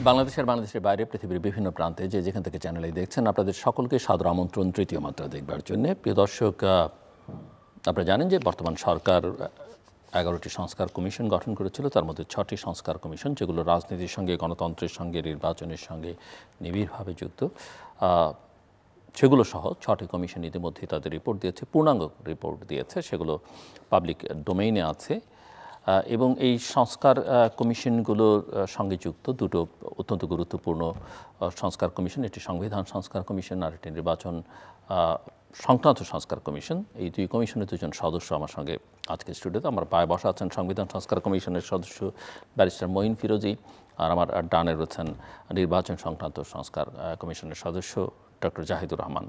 বাংলাদেশের বাইরে পৃথিবীর বিভিন্ন প্রান্তে যেখান থেকে চ্যানেলে দেখছেন আপনাদের সকলকে সাদর আমন্ত্রণ তৃতীয় মাত্রা দেখবার জন্য। প্রিয় দর্শক, আপনারা জানেন যে বর্তমান সরকার 11টি সংস্কার কমিশন গঠন করেছিল, তার মধ্যে 6টি সংস্কার কমিশন যেগুলো রাজনীতির সঙ্গে, গণতন্ত্রের সঙ্গে, নির্বাচনের সঙ্গে নিবিড়ভাবে যুক্ত। সেগুলো সহ 6টি কমিশন ইতিমধ্যে তাদের রিপোর্ট দিয়েছে, পূর্ণাঙ্গ রিপোর্ট দিয়েছে, সেগুলো পাবলিক ডোমেইনে আছে। এবং এই সংস্কার কমিশনগুলোর সঙ্গে যুক্ত দুটো অত্যন্ত গুরুত্বপূর্ণ সংস্কার কমিশন, একটি সংবিধান সংস্কার কমিশন আর একটি নির্বাচন সংক্রান্ত সংস্কার কমিশন। এই দুই কমিশনের দুজন সদস্য আমার সঙ্গে আজকে স্টুডিওতে আমার পায়ে বসা আছেন সংবিধান সংস্কার কমিশনের সদস্য ব্যারিস্টার মঈন ফিরোজী, আর আমার ডানে রয়েছেন নির্বাচন সংক্রান্ত সংস্কার কমিশনের সদস্য ডক্টর জাহিদুর রহমান।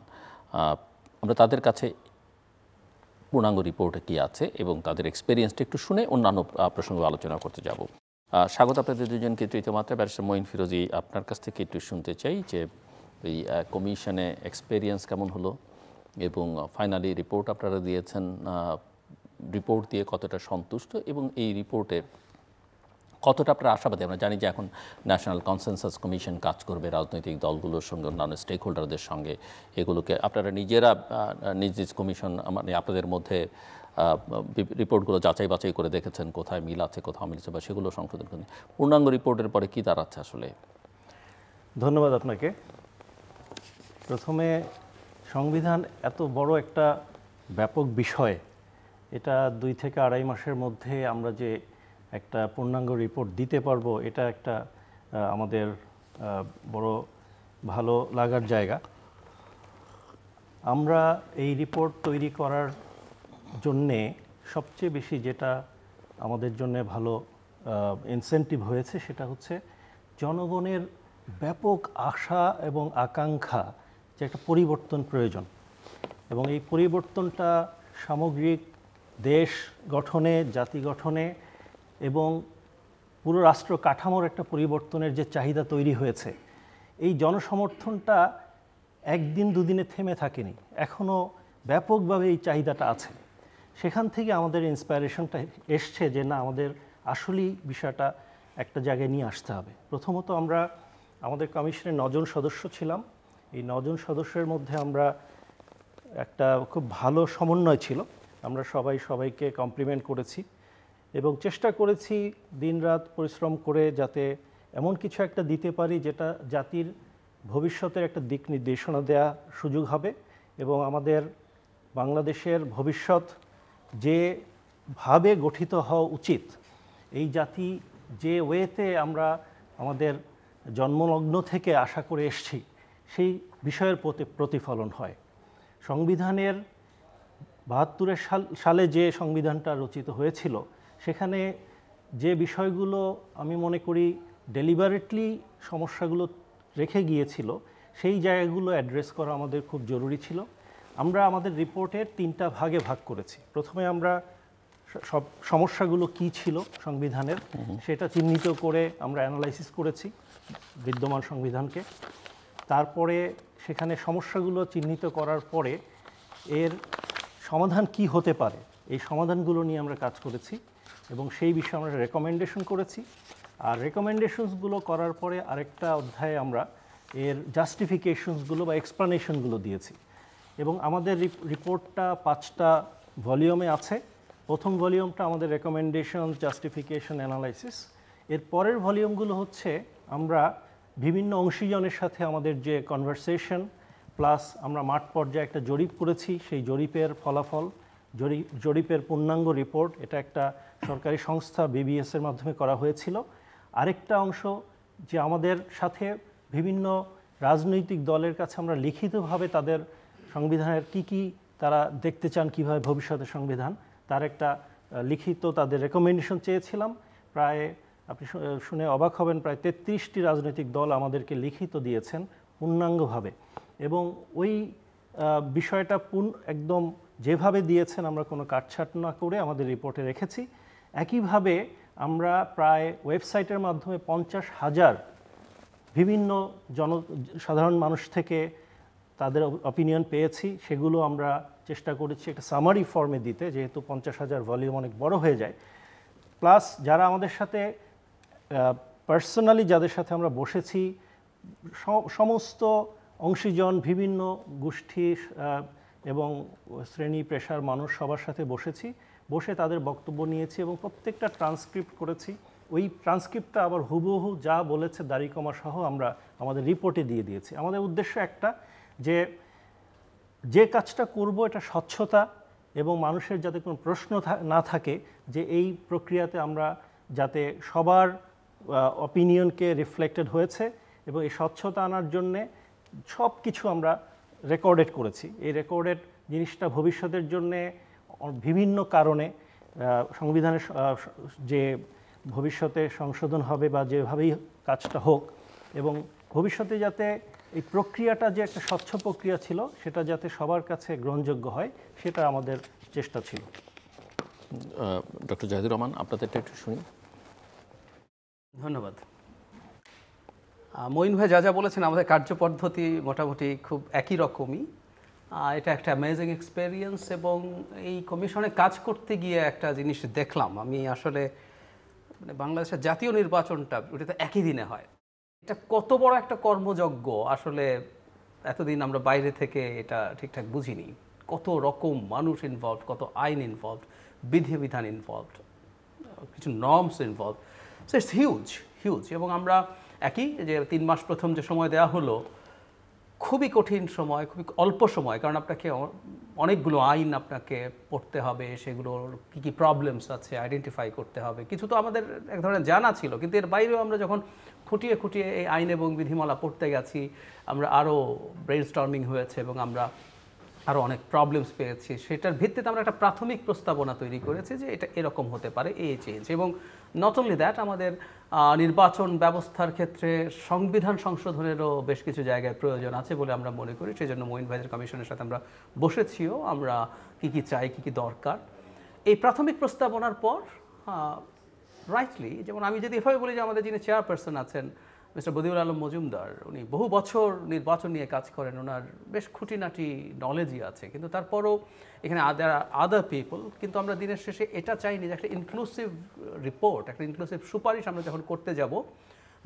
আমরা তাদের কাছে পূর্ণাঙ্গ রিপোর্টে কী আছে এবং তাদের এক্সপেরিয়েন্সটা একটু শুনে অন্যান্য প্রসঙ্গ আলোচনা করতে যাব। স্বাগত আপনাদের দুজনকে তৃতীয় মাত্রায়। ব্যারিস্টার মঈন ফিরোজী, আপনার কাছ থেকে একটু শুনতে চাই যে এই কমিশনে এক্সপেরিয়েন্স কেমন হলো এবং ফাইনালি রিপোর্ট আপনারা দিয়েছেন, রিপোর্ট দিয়ে কতটা সন্তুষ্ট এবং এই রিপোর্টে কতটা আপনারা আশাবাদী? আমরা জানি যে এখন ন্যাশনাল কনসেনসাস কমিশন কাজ করবে রাজনৈতিক দলগুলোর সঙ্গে, অন্যান্য স্টেক হোল্ডারদের সঙ্গে। এগুলোকে আপনারা নিজেরা নিজ নিজ কমিশন মানে আপনাদের মধ্যে রিপোর্টগুলো যাচাই বাছাই করে দেখেছেন কোথায় মিল আছে, কোথাও মিলছে, বা সেগুলো সংশোধন করেন। পূর্ণাঙ্গ রিপোর্টের পরে কী দাঁড়াচ্ছে আসলে? ধন্যবাদ আপনাকে। প্রথমে সংবিধান এত বড় একটা ব্যাপক বিষয়, এটা 2 থেকে আড়াই মাসের মধ্যে আমরা যে একটা পূর্ণাঙ্গ রিপোর্ট দিতে পারবো, এটা একটা আমাদের বড় ভালো লাগার জায়গা। আমরা এই রিপোর্ট তৈরি করার জন্যে সবচেয়ে বেশি যেটা আমাদের জন্য ভালো ইনসেন্টিভ হয়েছে সেটা হচ্ছে জনগণের ব্যাপক আশা এবং আকাঙ্ক্ষা যে একটা পরিবর্তন প্রয়োজন, এবং এই পরিবর্তনটা সামগ্রিক দেশ গঠনে, জাতি গঠনে এবং পুরো রাষ্ট্র কাঠামোর একটা পরিবর্তনের যে চাহিদা তৈরি হয়েছে, এই জনসমর্থনটা একদিন দুদিনে থেমে থাকেনি, এখনও ব্যাপকভাবে এই চাহিদাটা আছে। সেখান থেকে আমাদের ইন্সপায়ারেশনটা এসছে যে না, আমাদের আসলেই বিষয়টা একটা জায়গায় নিয়ে আসতে হবে। প্রথমত আমরা আমাদের কমিশনের 9 জন সদস্য ছিলাম। এই 9 জন সদস্যের মধ্যে আমরা একটা খুব ভালো সমন্বয় ছিল, আমরা সবাইকে কমপ্লিমেন্ট করেছি এবং চেষ্টা করেছি দিনরাত পরিশ্রম করে যাতে এমন কিছু একটা দিতে পারি যেটা জাতির ভবিষ্যতের একটা দিক নির্দেশনা দেওয়া সুযোগ হবে এবং আমাদের বাংলাদেশের ভবিষ্যৎ যেভাবে গঠিত হওয়া উচিত, এই জাতি যে ওয়েতে আমরা আমাদের জন্মলগ্ন থেকে আশা করে এসছি, সেই বিষয়ের প্রতিফলন হয়। সংবিধানের 72 সালে যে সংবিধানটা রচিত হয়েছিল, সেখানে যে বিষয়গুলো আমি মনে করি ডেলিবারেটলি সমস্যাগুলো রেখে গিয়েছিল, সেই জায়গাগুলো অ্যাড্রেস করা আমাদের খুব জরুরি ছিল। আমরা আমাদের রিপোর্টের 3টা ভাগে ভাগ করেছি। প্রথমে আমরা সব সমস্যাগুলো কি ছিল সংবিধানের সেটা চিহ্নিত করে আমরা অ্যানালাইসিস করেছি বিদ্যমান সংবিধানকে। তারপরে সেখানে সমস্যাগুলো চিহ্নিত করার পরে এর সমাধান কি হতে পারে, এই সমাধানগুলো নিয়ে আমরা কাজ করেছি এবং সেই বিষয়ে আমরা রেকমেন্ডেশন করেছি। আর রেকমেন্ডেশনসগুলো করার পরে আরেকটা অধ্যায়ে আমরা এর জাস্টিফিকেশনসগুলো বা এক্সপ্লানেশনগুলো দিয়েছি এবং আমাদের রিপোর্টটা 5টা ভলিউমে আছে। প্রথম ভলিউমটা আমাদের রেকমেন্ডেশন, জাস্টিফিকেশন, অ্যানালাইসিস। এর পরের ভলিউমগুলো হচ্ছে আমরা বিভিন্ন অংশীজনের সাথে আমাদের যে কনভারসেশন, প্লাস আমরা মাঠ পর্যায়ে একটা জরিপ করেছি, সেই জরিপের ফলাফল, জরিপের পূর্ণাঙ্গ রিপোর্ট। এটা একটা সরকারি সংস্থা বিবিএসের মাধ্যমে করা হয়েছিল। আরেকটা অংশ যে আমাদের সাথে বিভিন্ন রাজনৈতিক দলের কাছে আমরা লিখিতভাবে তাদের সংবিধানের কি তারা দেখতে চান, কীভাবে ভবিষ্যতের সংবিধান, তার একটা লিখিত তাদের রেকমেন্ডেশন চেয়েছিলাম। প্রায় আপনি শুনে অবাক হবেন, প্রায় 33টি রাজনৈতিক দল আমাদেরকে লিখিত দিয়েছেন পূর্ণাঙ্গভাবে এবং ওই বিষয়টা একদম যেভাবে দিয়েছেন আমরা কোনো কাটছাট না করে আমাদের রিপোর্টে রেখেছি। একইভাবে আমরা প্রায় ওয়েবসাইটের মাধ্যমে 50,000 বিভিন্ন সাধারণ মানুষ থেকে তাদের অপিনিয়ন পেয়েছি, সেগুলো আমরা চেষ্টা করেছি একটা সামারি ফর্মে দিতে, যেহেতু 50,000 ভলিউম অনেক বড় হয়ে যায়। প্লাস যারা আমাদের সাথে পার্সোনালি যাদের সাথে আমরা বসেছি সমস্ত অংশীজন, বিভিন্ন গোষ্ঠী এবং শ্রেণী পেশার মানুষ সবার সাথে বসে তাদের বক্তব্য নিয়েছি এবং প্রত্যেকটা ট্রান্সক্রিপ্ট করেছি। ওই ট্রান্সক্রিপ্টটা আবার হুবহু যা বলেছে দাড়িকমা সহ আমরা আমাদের রিপোর্টে দিয়ে দিয়েছি। আমাদের উদ্দেশ্য একটা, যে কাজটা করব এটা স্বচ্ছতা এবং মানুষের যাতে কোনো প্রশ্ন না থাকে যে এই প্রক্রিয়াতে আমরা যাতে সবার অপিনিয়নকে রিফ্লেক্টেড হয়েছে, এবং এই স্বচ্ছতা আনার জন্যে সব কিছু আমরা রেকর্ডেড করেছি। এই রেকর্ডেড জিনিসটা ভবিষ্যতের জন্যে বিভিন্ন কারণে সংবিধানের যে ভবিষ্যতে সংশোধন হবে বা যেভাবেই কাজটা হোক, এবং ভবিষ্যতে যাতে এই প্রক্রিয়াটা যে একটা স্বচ্ছ প্রক্রিয়া ছিল সেটা যাতে সবার কাছে গ্রহণযোগ্য হয়, সেটা আমাদের চেষ্টা ছিল। ডক্টর জাহিদুর রহমান, আপনাদেরটা একটু শুনি। ধন্যবাদ। মঈন ভাই যা যা বলেছেন, আমাদের কার্যপদ্ধতি মোটামুটি খুব একই রকমই। এটা একটা অ্যামেজিং এক্সপেরিয়েন্স, এবং এই কমিশনে কাজ করতে গিয়ে একটা জিনিস দেখলাম আমি আসলে, মানে বাংলাদেশের জাতীয় নির্বাচনটা ওটা তো একই দিনে হয়। এটা কত বড় একটা কর্মযজ্ঞ আসলে, এতদিন আমরা বাইরে থেকে এটা ঠিকঠাক বুঝিনি। কত রকম মানুষ ইনভলভড, কত আইন ইনভলভড, বিধিবিধান ইনভলভড, কিছু norms involved. So it's huge. এবং আমরা একই যে 3 মাস প্রথম যে সময় দেওয়া হলো, খুবই কঠিন সময়, খুবই অল্প সময়, কারণ আপনাকে অনেকগুলো আইন আপনাকে পড়তে হবে, সেগুলোর কী কী প্রবলেমস আছে আইডেন্টিফাই করতে হবে। কিছু তো আমাদের এক ধরনের জানা ছিল, কিন্তু এর বাইরেও আমরা যখন খুঁটিয়ে এই আইন এবং বিধিমালা পড়তে গেছি, আমরা আরও ব্রেইনস্টর্মিং হয়েছে এবং আমরা আরও অনেক প্রবলেমস পেয়েছি। সেটার ভিত্তিতে আমরা একটা প্রাথমিক প্রস্তাবনা তৈরি করেছি যে এটা এরকম হতে পারে, এই চেঞ্জ। এবং নট অনলি দ্যাট, আমাদের নির্বাচন ব্যবস্থার ক্ষেত্রে সংবিধান সংশোধনেরও বেশ কিছু জায়গায় প্রয়োজন আছে বলে আমরা মনে করি। সেই জন্য মঈন ভাইদের কমিশনের সাথে আমরা বসেছিও, আমরা কী কী চাই, কী কী দরকার। এই প্রাথমিক প্রস্তাবনার পর রাইটলি, যেমন আমি যদি এভাবে বলি যে আমাদের যিনি চেয়ারপারসন আছেন মিস্টার বদিউল আলম মজুমদার, উনি বহু বছর নির্বাচন নিয়ে কাজ করেন, ওনার বেশ খুঁটিনাটি নলেজই আছে, কিন্তু তারপরও এখানে আদার পিপল, কিন্তু আমরা দিনের শেষে এটা চাইনি যে একটা ইনক্লুসিভ রিপোর্ট, একটা ইনক্লুসিভ সুপারিশ আমরা যখন করতে যাব,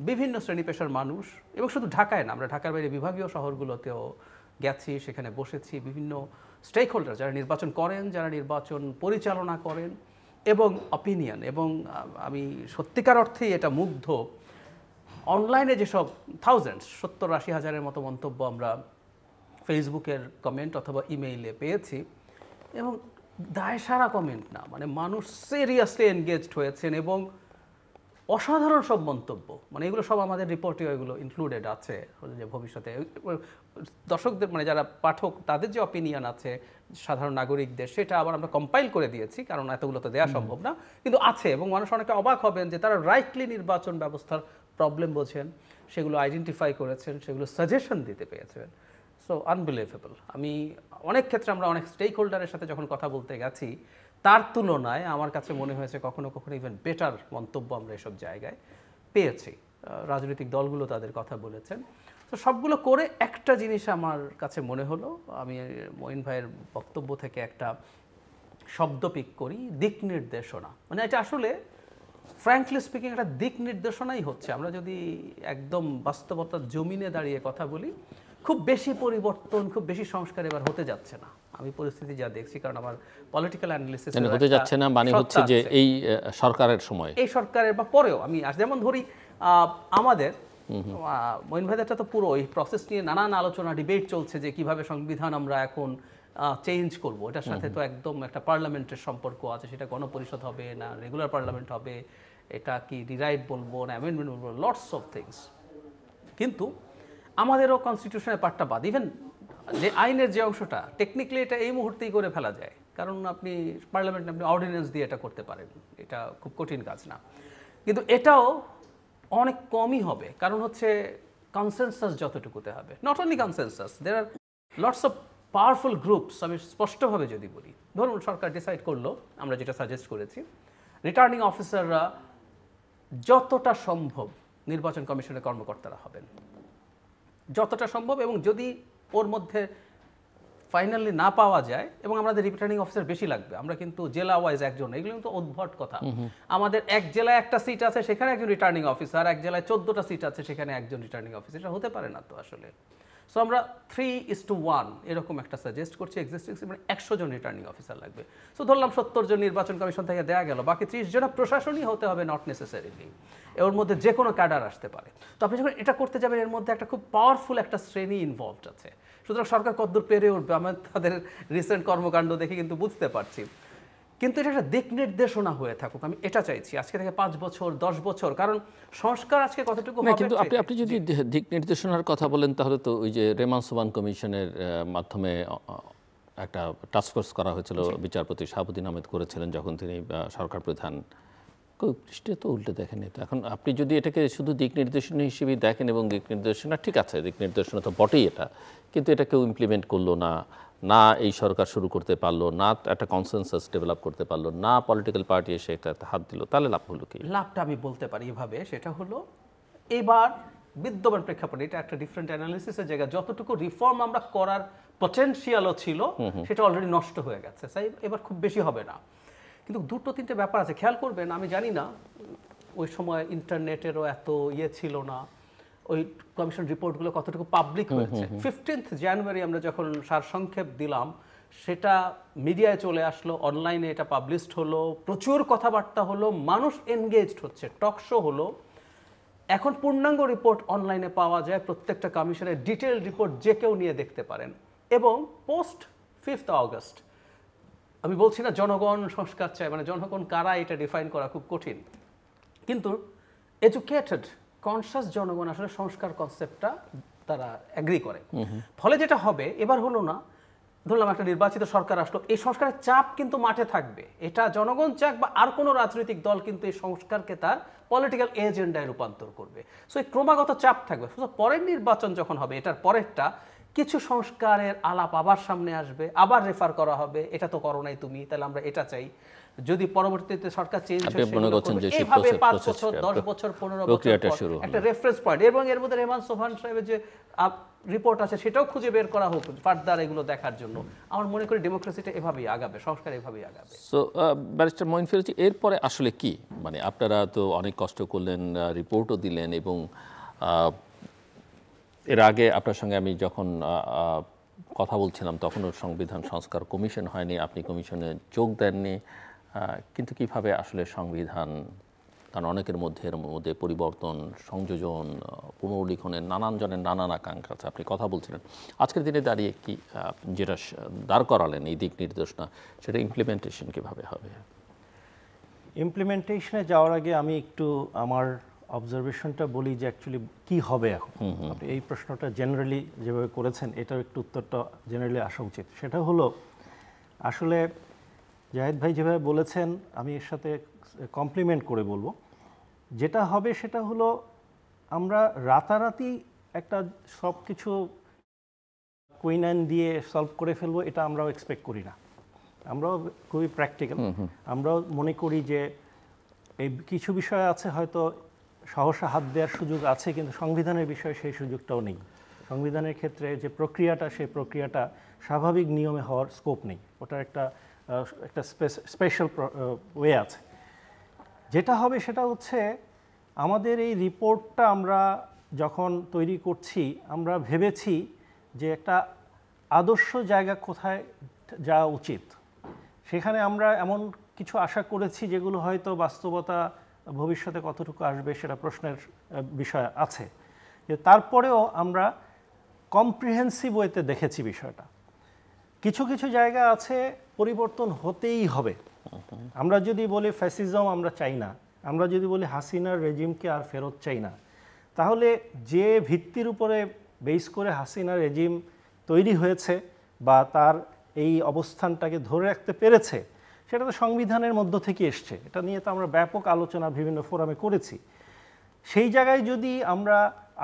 বিভিন্ন শ্রেণী পেশার মানুষ, এবং শুধু ঢাকায় না, আমরা ঢাকার বাইরে বিভাগীয় শহরগুলোতেও গেছি, সেখানে বসেছি, বিভিন্ন স্টেক হোল্ডার যারা নির্বাচন করেন, যারা নির্বাচন পরিচালনা করেন, এবং অপিনিয়ন। এবং আমি সত্যিকার অর্থেই এটা মুগ্ধ, অনলাইনে যেসব 70-80 হাজারের মতো মন্তব্য আমরা ফেসবুকের কমেন্ট অথবা ইমেইলে পেয়েছি, এবং দায়সারা কমেন্ট না, মানে মানুষ সিরিয়াসলি এনগেজড হয়েছেন এবং অসাধারণ সব মন্তব্য, মানে এগুলো সব আমাদের রিপোর্টে এগুলো ইনক্লুডেড আছে। যে ভবিষ্যতে দর্শকদের, মানে যারা পাঠক, তাদের যে অপিনিয়ন আছে সাধারণ নাগরিকদের, সেটা আবার আমরা কম্পাইল করে দিয়েছি, কারণ এতগুলো তো দেওয়া সম্ভব না, কিন্তু আছে। এবং মানুষ অনেকে অবাক হবেন যে তারা রাইটলি নির্বাচন ব্যবস্থার প্রবলেম বোঝেন, সেগুলো আইডেন্টিফাই করেছেন, সেগুলো সাজেশন দিতে পেরেছেন। So unbelievable. আমি অনেক ক্ষেত্রে আমরা অনেক স্টেক হোল্ডারের সাথে যখন কথা বলতে গেছি, তার তুলনায় আমার কাছে মনে হয়েছে কখনো কখনো ইভেন বেটার মন্তব্য আমরা এসব জায়গায় পেয়েছি। রাজনৈতিক দলগুলো তাদের কথা বলেছেন। তো সবগুলো করে একটা জিনিস আমার কাছে মনে হলো, আমি মঈন ভাইয়ের বক্তব্য থেকে একটা শব্দ পিক করি, দিক নির্দেশনা। মানে এটা আসলে ফ্র্যাঙ্কলি স্পিকিং একটা দিক নির্দেশনাই হচ্ছে। আমরা যদি একদম বাস্তবতার জমিনে দাঁড়িয়ে কথা বলি, খুব বেশি পরিবর্তন, খুব বেশি সংস্কার এবার হতে যাচ্ছে না। আমি পরিস্থিতি যা দেখছি, কারণ আমার পলিটিক্যাল অ্যানালিসিস হতে যাচ্ছে না, মানে হচ্ছে যে এই সরকারের সময়, এই সরকারের বা পরেও, আমি যেমন ধরি আমাদের মঈন ভাইদেরটা তো পুরো এই প্রসেস নিয়ে নানান আলোচনা, ডিবেট চলছে যে কিভাবে সংবিধান আমরা এখন চেঞ্জ করব। এটার সাথে তো একদম একটা পার্লামেন্টের সম্পর্ক আছে, সেটা গণপরিষদ হবে না রেগুলার পার্লামেন্ট হবে, এটা কি রিরাইট বলবো না অ্যামেন্ডমেন্ট বলবো, লটস অফ থিংস। কিন্তু আমাদেরও কনস্টিটিউশনের পার্টটা বাদ, ইভেন যে আইনের যে অংশটা, টেকনিক্যালি এটা এই মুহূর্তেই করে ফেলা যায়, কারণ আপনি পার্লামেন্টে আপনি অর্ডিন্যান্স দিয়ে এটা করতে পারেন, এটা খুব কঠিন কাজ না। কিন্তু এটাও অনেক কমই হবে, কারণ হচ্ছে কনসেনসাস যতটুকুতে হবে। Not only consensus, there are lots of powerful groups. আমি স্পষ্টভাবে যদি বলি, ধরুন সরকার ডিসাইড করলো, আমরা যেটা সাজেস্ট করেছি, রিটার্নিং অফিসাররা যতটা সম্ভব নির্বাচন কমিশনের কর্মকর্তারা হবেন, যতটা সম্ভব, এবং যদি ওর মধ্যে ফাইনালি না পাওয়া যায় এবং আমাদের রিটার্নিং অফিসার বেশি লাগবে, আমরা কিন্তু জেলা ওয়াইজ একজন, এগুলো কিন্তু উদ্ভট কথা। আমাদের এক জেলায় একটা সিট আছে সেখানে একজন রিটার্নিং অফিসার, এক জেলায় 14টা সিট আছে সেখানে একজন রিটার্নিং অফিসার, এটা হতে পারে না তো আসলে। সো আমরা 3:1 এরকম একটা সাজেস্ট করছি, এক্সিস্টিং মানে 100 জন রিটার্নিং অফিসার লাগবে। সো ধরলাম 70 জন নির্বাচন কমিশন থেকে দেওয়া গেল, বাকি 30 জন প্রশাসনই হতে হবে, নট নেসেসারিলি এর মধ্যে যে কোনো ক্যাডার আসতে পারে। তো আপনি যখন এটা করতে যাবেন এর মধ্যে একটা খুব পাওয়ারফুল একটা শ্রেণী ইনভলভড আছে, সুতরাং সরকার কতদূর পেরে উঠবে আমরা তাদের রিসেন্ট কর্মকাণ্ড দেখে কিন্তু বুঝতে পারছি। কিন্তু এটা একটা দিক নির্দেশনা হয়ে থাকুক, আমি এটা চাইছি আজকে থেকে 5 বছর 10 বছর, কারণ সংস্কার আজকে কতটুকু হবে। কিন্তু আপনি যদি দিক নির্দেশনার কথা বলেন তাহলে তো ওই যে রেমান সোবান কমিশনের মাধ্যমে একটা টাস্কফোর্স করা হয়েছিল, বিচারপতি শাহাবুদ্দিন আহমেদ করেছিলেন যখন তিনি সরকার প্রধান, পৃষ্ঠে তো উল্টে দেখেনি। তো এখন আপনি যদি এটাকে শুধু দিক নির্দেশনা হিসেবেই দেখেন, এবং দিক নির্দেশনা ঠিক আছে, দিক নির্দেশনা তো বটেই এটা, কিন্তু এটা কেউ ইমপ্লিমেন্ট করলো না, না এই সরকার শুরু করতে পারলো না, একটা কনসেনসাস ডেভেলপ করতে পারলো না, পলিটিক্যাল পার্টি এসে একটা হাত দিল, তাহলে লাভ হলো কি? লাভটা আমি বলতে পারি এভাবে, সেটা হলো এবার বিদ্যমান প্রেক্ষাপটে এটা একটা ডিফারেন্ট অ্যানালিসিসের জায়গা, যতটুকু রিফর্ম আমরা করার পটেনশিয়ালও ছিল সেটা অলরেডি নষ্ট হয়ে গেছে, তাই এবার খুব বেশি হবে না। কিন্তু 2-3টে ব্যাপার আছে, খেয়াল করবেন, আমি জানি না ওই সময় ইন্টারনেটেরও এত ছিল না, ওই কমিশন রিপোর্টগুলো কতটুকু পাবলিক হয়েছে। 15 জানুয়ারি আমরা যখন সারসংক্ষেপ দিলাম সেটা মিডিয়ায় চলে আসলো, অনলাইনে এটা পাবলিশড হলো, প্রচুর কথাবার্তা হলো, মানুষ এনগেজড হচ্ছে, টক শো হলো। এখন পূর্ণাঙ্গ রিপোর্ট অনলাইনে পাওয়া যায়, প্রত্যেকটা কমিশনের ডিটেইল রিপোর্ট যে কেউ নিয়ে দেখতে পারেন। এবং পোস্ট 5 আগস্ট, আমি বলছি না জনগণ সংস্কার চায়, মানে জনগণ কারা এটা ডিফাইন করা খুব কঠিন, কিন্তু এডুকেটেড কনসাস জনগণ আসলে সংস্কার কনসেপ্টটা তারা এগ্রি করে। ফলে যেটা হবে এবার হলো না, ধরলাম একটা নির্বাচিত সরকার আসলো, এই সংস্কারের চাপ কিন্তু মাঠে থাকবে, এটা জনগণ চাক বা আর কোনো রাজনৈতিক দল কিন্তু এই সংস্কারকে তার পলিটিক্যাল এজেন্ডায় রূপান্তর করবে। সো এই ক্রমাগত চাপ থাকবে। পরের নির্বাচন যখন হবে, এটার পরেরটা কিছু সংস্কারের আলাপ আবার সামনে আসবে, আবার রেফার করা হবে, এটা তো করো নাই তুমি, তাহলে আমরা এটা চাই। যদি পরবর্তীতে সরকার চেঞ্জ হয় এইভাবে 5 বছর 10 বছর 15 বছর একটা রেফারেন্স পয়েন্ট, এবং এর মধ্যে রেহমান সোবহান সাহেবের যে রিপোর্ট আছে সেটাও খুঁজে বের করা হোক ফার্দার এগুলো দেখার জন্য। আমার মনে করি ডেমোক্রেসিটা এভাবেই আগাবে, সংস্কার এভাবেই আগাবে। সো ব্যারিস্টার মঈন ফিরোজ, এরপরে আসলে কি, মানে আপনারা তো অনেক কষ্ট করলেন, রিপোর্টও দিলেন, এবং এর আগে আপনার সঙ্গে আমি যখন কথা বলছিলাম তখনও সংবিধান সংস্কার কমিশন হয়নি, আপনি কমিশনে যোগ দেননি, কিন্তু কিভাবে আসলে সংবিধান, কারণ অনেকের মধ্যে এর মধ্যে পরিবর্তন, সংযোজন, পুনর্লিখনের নানান জনের নানান আকাঙ্ক্ষা আছে, আপনি কথা বলছিলেন, আজকের দিনে দাঁড়িয়ে কি যেটা দাঁড় করালেন এই দিক নির্দেশনা, সেটা ইমপ্লিমেন্টেশন কিভাবে হবে? ইমপ্লিমেন্টেশনে যাওয়ার আগে আমি একটু আমার অবজারভেশনটা বলি যে অ্যাকচুয়ালি কি হবে এখন। আপনি এই প্রশ্নটা জেনারেলি যেভাবে করেছেন এটার একটু উত্তরটা জেনারেলি আসা উচিত। সেটা হলো আসলে জাহিদ ভাই যেভাবে বলেছেন আমি এর সাথে কমপ্লিমেন্ট করে বলবো, যেটা হবে সেটা হলো আমরা রাতারাতি একটা সব কিছু কুইনাইন দিয়ে সলভ করে ফেলবো, এটা আমরাও এক্সপেক্ট করি না। আমরাও খুবই প্র্যাকটিক্যাল, আমরাও মনে করি যে এই কিছু বিষয় আছে হয়তো সহসা হাত দেওয়ার সুযোগ আছে, কিন্তু সংবিধানের বিষয়ে সেই সুযোগটাও নেই। সংবিধানের ক্ষেত্রে যে প্রক্রিয়াটা, সেই প্রক্রিয়াটা স্বাভাবিক নিয়মে হওয়ার স্কোপ নেই, ওটার একটা স্পেশাল ওয়ে আছে। যেটা হবে সেটা হচ্ছে আমাদের এই রিপোর্টটা আমরা যখন তৈরি করছি আমরা ভেবেছি যে একটা আদর্শ জায়গা কোথায় যাওয়া উচিত, সেখানে আমরা এমন কিছু আশা করেছি যেগুলো হয়তো বাস্তবতা ভবিষ্যতে কতটুকু আসবে সেটা প্রশ্নের বিষয় আছে, যে তারপরেও আমরা কম্প্রিহেন্সিভ ওয়েতে দেখেছি বিষয়টা। কিছু কিছু জায়গা আছে পরিবর্তন হতেই হবে। আমরা যদি বলি ফ্যাসিজম আমরা চাই না, আমরা যদি বলি হাসিনার রেজিমকে আর ফেরত চাই না, তাহলে যে ভিত্তির উপরে বেস করে হাসিনা রেজিম তৈরি হয়েছে বা তার এই অবস্থানটাকে ধরে রাখতে পেরেছে সেটা তো সংবিধানের মধ্য থেকে এসছে। এটা নিয়ে তো আমরা ব্যাপক আলোচনা বিভিন্ন ফোরামে করেছি। সেই জায়গায় যদি আমরা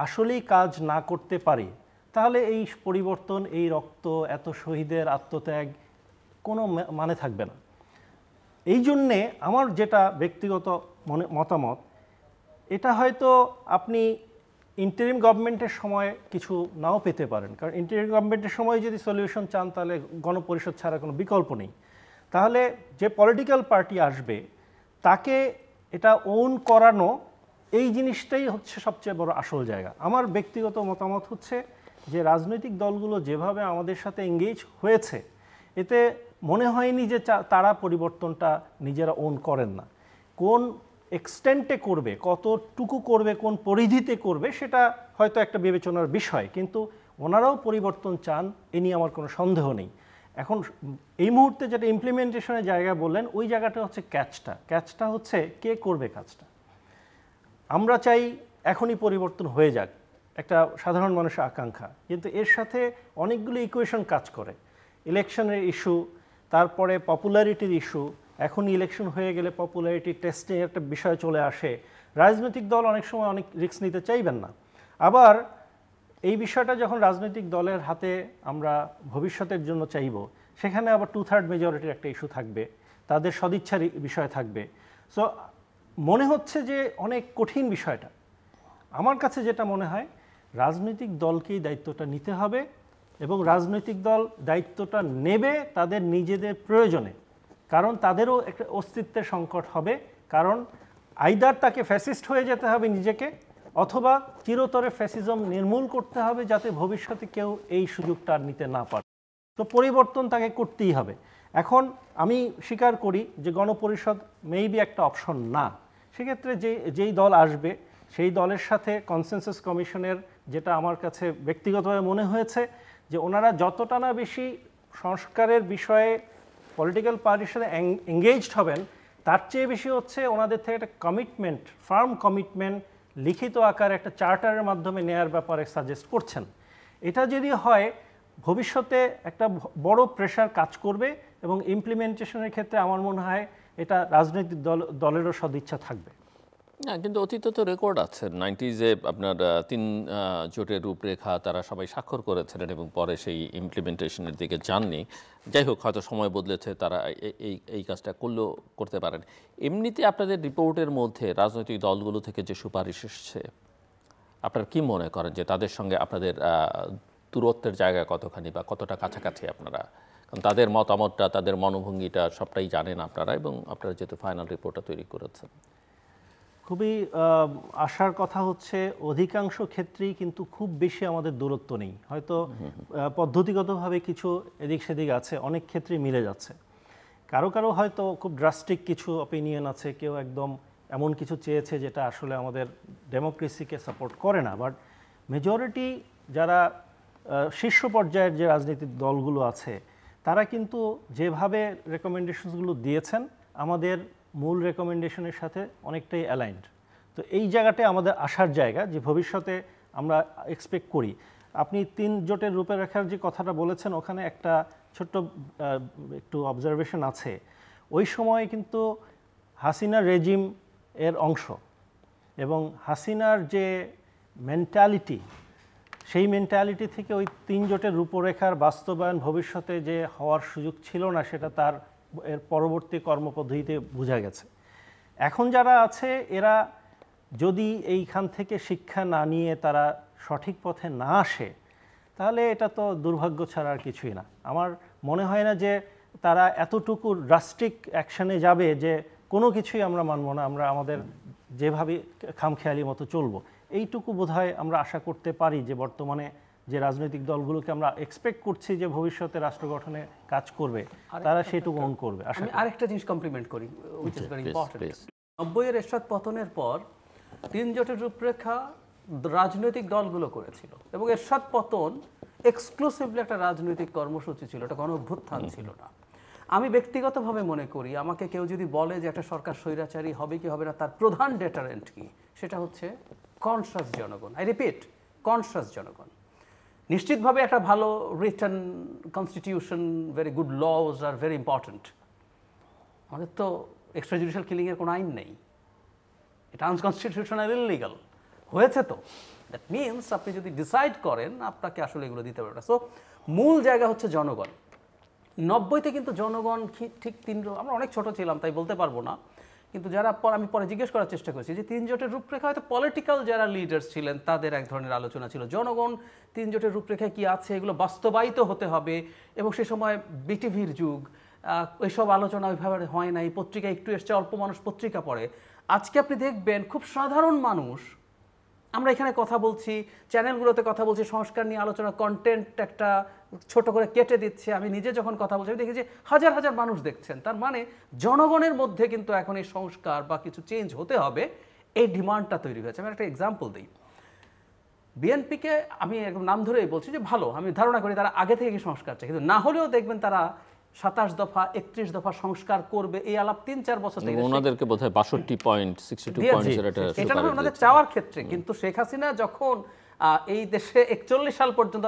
আসলেই কাজ না করতে পারি তাহলে এই পরিবর্তন, এই রক্ত, এত শহীদের আত্মত্যাগ কোনো মানে থাকবে না। এই জন্যে আমার যেটা ব্যক্তিগত মতামত, এটা হয়তো আপনি ইন্টারিম গভর্নমেন্টের সময় কিছু নাও পেতে পারেন, কারণ ইন্টারিম গভর্নমেন্টের সময় যদি সলিউশন চান তাহলে গণপরিষদ ছাড়া কোনো বিকল্প নেই। তাহলে যে পলিটিক্যাল পার্টি আসবে তাকে এটা ওন করানো, এই জিনিসটাই হচ্ছে সবচেয়ে বড় আসল জায়গা। আমার ব্যক্তিগত মতামত হচ্ছে যে রাজনৈতিক দলগুলো যেভাবে আমাদের সাথে এঙ্গেজ হয়েছে, এতে মনে হয়নি যে তারা পরিবর্তনটা নিজেরা ওন করেন না। কোন এক্সটেন্টে করবে, কতটুকু করবে, কোন পরিধিতে করবে, সেটা হয়তো একটা বিবেচনার বিষয়, কিন্তু ওনারাও পরিবর্তন চান, এ নিয়ে আমার কোনো সন্দেহ নেই। এখন এই মুহূর্তে যেটা ইমপ্লিমেন্টেশনের জায়গা বললেন, ওই জায়গাটা হচ্ছে ক্যাচটা হচ্ছে কে করবে কাজটা। আমরা চাই এখনই পরিবর্তন হয়ে যাক, একটা সাধারণ মানুষের আকাঙ্ক্ষা, কিন্তু এর সাথে অনেকগুলো ইকুয়েশন কাজ করে। ইলেকশনের ইস্যু, তারপরে পপুলারিটির ইস্যু, এখন ইলেকশন হয়ে গেলে পপুলারিটি টেস্টিং একটা বিষয় চলে আসে। রাজনৈতিক দল অনেক সময় অনেক রিস্ক নিতে চাইবেন না। আবার এই বিষয়টা যখন রাজনৈতিক দলের হাতে আমরা ভবিষ্যতের জন্য চাইব, সেখানে আবার 2/3 মেজরিটির একটা ইস্যু থাকবে, তাদের সদিচ্ছার বিষয় থাকবে। সো মনে হচ্ছে যে অনেক কঠিন বিষয়টা। আমার কাছে যেটা মনে হয়, রাজনৈতিক দলকেই দায়িত্বটা নিতে হবে, এবং রাজনৈতিক দল দায়িত্বটা নেবে তাদের নিজেদের প্রয়োজনে, কারণ তাদেরও একটা অস্তিত্বের সংকট হবে। কারণ আইদার তাকে ফ্যাসিস্ট হয়ে যেতে হবে নিজেকে, অথবা চিরতরে ফ্যাসিজম নির্মূল করতে হবে যাতে ভবিষ্যতে কেউ এই সুযোগটা আর নিতে না পারে। তো পরিবর্তন তাকে করতেই হবে। এখন আমি স্বীকার করি যে গণপরিষদ মেবি একটা অপশন না। সেক্ষেত্রে যেই দল আসবে সেই দলের সাথে কনসেনসাস কমিশনের, যেটা আমার কাছে ব্যক্তিগতভাবে মনে হয়েছে, যে ওনারা যতটা না বেশি সংস্কারের বিষয়ে পলিটিক্যাল পার্টির সাথে এঙ্গেজড হবেন, তার চেয়ে বেশি হচ্ছে ওনাদের থেকে একটা কমিটমেন্ট, ফার্ম কমিটমেন্ট লিখিত আকারে একটা চার্টারের মাধ্যমে নেয়ার ব্যাপারে সাজেস্ট করছেন। এটা যদি হয়, ভবিষ্যতে একটা বড় প্রেশার কাজ করবে, এবং ইমপ্লিমেন্টেশনের ক্ষেত্রে আমার মনে হয় এটা রাজনৈতিক দলেরও সদিচ্ছা থাকবে। না, কিন্তু অতীতে তো রেকর্ড আছে। 90s আপনার 3 জোটের রূপরেখা তারা সবাই স্বাক্ষর করেছিলেন এবং পরে সেই ইমপ্লিমেন্টেশনের দিকে যাননি। যাই হোক, হয়তো সময় বদলেছে, তারা এই কাজটা করতে পারেন। এমনিতে আপনাদের রিপোর্টের মধ্যে রাজনৈতিক দলগুলো থেকে যে সুপারিশ এসছে, আপনারা কি মনে করেন যে তাদের সঙ্গে আপনাদের দূরত্বের জায়গা কতখানি, বা কতটা কাছাকাছি আপনারা? কারণ তাদের মতামতটা, তাদের মনোভঙ্গিটা সবটাই জানেন আপনারা, এবং আপনারা যেহেতু ফাইনাল রিপোর্টটা তৈরি করেছেন। খুবই আশার কথা হচ্ছে অধিকাংশ ক্ষেত্রেই কিন্তু খুব বেশি আমাদের দূরত্ব নেই। হয়তো পদ্ধতিগতভাবে কিছু এদিক সেদিক আছে, অনেক ক্ষেত্রেই মিলে যাচ্ছে। কারো কারো হয়তো খুব ড্রাস্টিক কিছু অপিনিয়ন আছে, কেউ একদম এমন কিছু চেয়েছে যেটা আসলে আমাদের ডেমোক্রেসিকে সাপোর্ট করে না। বাট মেজরিটি যারা শীর্ষ পর্যায়ের যে রাজনৈতিক দলগুলো আছে, তারা কিন্তু যেভাবে রেকমেন্ডেশনসগুলো দিয়েছেন আমাদের মূল রেকমেন্ডেশনের সাথে অনেকটাই অ্যালাইন্ড। তো এই জায়গাটায় আমাদের আসার জায়গা, যে ভবিষ্যতে আমরা এক্সপেক্ট করি। আপনি 3 জোটের রূপরেখার যে কথাটা বলেছেন, ওখানে একটা ছোট্ট একটু অবজারভেশন আছে। ওই সময় কিন্তু হাসিনা রেজিম এর অংশ, এবং হাসিনার যে মেন্টালিটি, সেই মেন্টালিটি থেকে ওই 3 জোটের রূপরেখার বাস্তবায়ন ভবিষ্যতে যে হওয়ার সুযোগ ছিল না, সেটা তার এর পরবর্তী কর্মপদ্ধতিতে বোঝা গেছে। এখন যারা আছে, এরা যদি এইখান থেকে শিক্ষা না নিয়ে তারা সঠিক পথে না আসে, তাহলে এটা তো দুর্ভাগ্য ছাড়া আর কিছুই না। আমার মনে হয় না যে তারা এতটুকু ড্রাস্টিক অ্যাকশনে যাবে যে কোনো কিছুই আমরা মানব না, আমরা আমাদের যেভাবে খামখেয়ালি মতো চলবো। এইটুকু বোধহয় আমরা আশা করতে পারি, যে বর্তমানে যে রাজনৈতিক দলগুলোকে আমরা এক্সপেক্ট করছি যে ভবিষ্যতে রাষ্ট্র গঠনে কাজ করবে, তারা সেটুকু অন করবে। আমি আরেকটা জিনিস কমপ্লিমেন্ট করি, which is very important। 90-এর এরশাদ পতনের পর 3 জোটের রূপরেখা রাজনৈতিক দলগুলো করেছিল, এবং এরশাদ পতন এক্সক্লুসিভলি একটা রাজনৈতিক কর্মসূচি ছিল, এটা গণ অভ্যুত্থান ছিল না। আমি ব্যক্তিগতভাবে মনে করি, আমাকে কেউ যদি বলে যে একটা সরকার স্বৈরাচারী হবে কি হবে না, তার প্রধান ডেটারেন্ট কি, সেটা হচ্ছে কনসাস জনগণ। আই রিপিট, কনসাস জনগণ। নিশ্চিতভাবে একটা ভালো return constitution, very good laws আর ভেরি ইম্পর্ট্যান্ট। আমাদের তো এক্সট্রা জুডিশিয়াল কিলিংয়ের কোনো আইন নেই, এটা আনকনস্টিটিউশনাল, ইললিগাল হয়েছে। তো দ্যাট মিনস আপনি যদি ডিসাইড করেন, আপনাকে আসলে এগুলো দিতে পারবে না। সো মূল জায়গা হচ্ছে জনগণ। 90-তে কিন্তু জনগণ ঠিক আমরা অনেক ছোট ছিলাম তাই বলতে পারবো না, কিন্তু যারা আমি পরে জিজ্ঞেস করার চেষ্টা করেছি যে 3 জোটের রূপরেখা হয়তো পলিটিক্যাল যারা লিডার্স ছিলেন তাদের এক ধরনের আলোচনা ছিল, জনগণ 3 জোটের রূপরেখায় কি আছে এগুলো বাস্তবায়িত হতে হবে, এবং সে সময় বিটিভির যুগ, ওইসব আলোচনা ওইভাবে হয় নাই, পত্রিকা একটু এসছে, অল্প মানুষ পত্রিকা পড়ে। আজকে আপনি দেখবেন খুব সাধারণ মানুষ, আমরা এখানে কথা বলছি, চ্যানেলগুলোতে কথা বলছি, সংস্কার নিয়ে আলোচনা, কন্টেন্ট একটা ছোট করে কেটে দিচ্ছে, আমি নিজে যখন কথা বলছি আমি দেখেছি হাজার হাজার মানুষ দেখছেন। তার মানে জনগণের মধ্যে কিন্তু এখন এই সংস্কার বা কিছু চেঞ্জ হতে হবে, এই ডিমান্ডটা তৈরি হয়েছে। আমি একটা এক্সাম্পল দিই, বিএনপিকে আমি একদম নাম ধরেই বলছি যে ভালো, আমি ধারণা করি তারা আগে থেকে কি সংস্কার চায়, কিন্তু না হলেও দেখবেন তারা 27 দফা 31 দফা সংস্কার করবে, এই আলাপ 3-4 বছর থেকে ওনাদেরকে বোধহয় 62 পয়েন্ট 62 পয়েন্টস এটা না ওনাদের চাওয়ার ক্ষেত্রে। কিন্তু শেখ হাসিনা যখন এই দেশে 41 সাল পর্যন্ত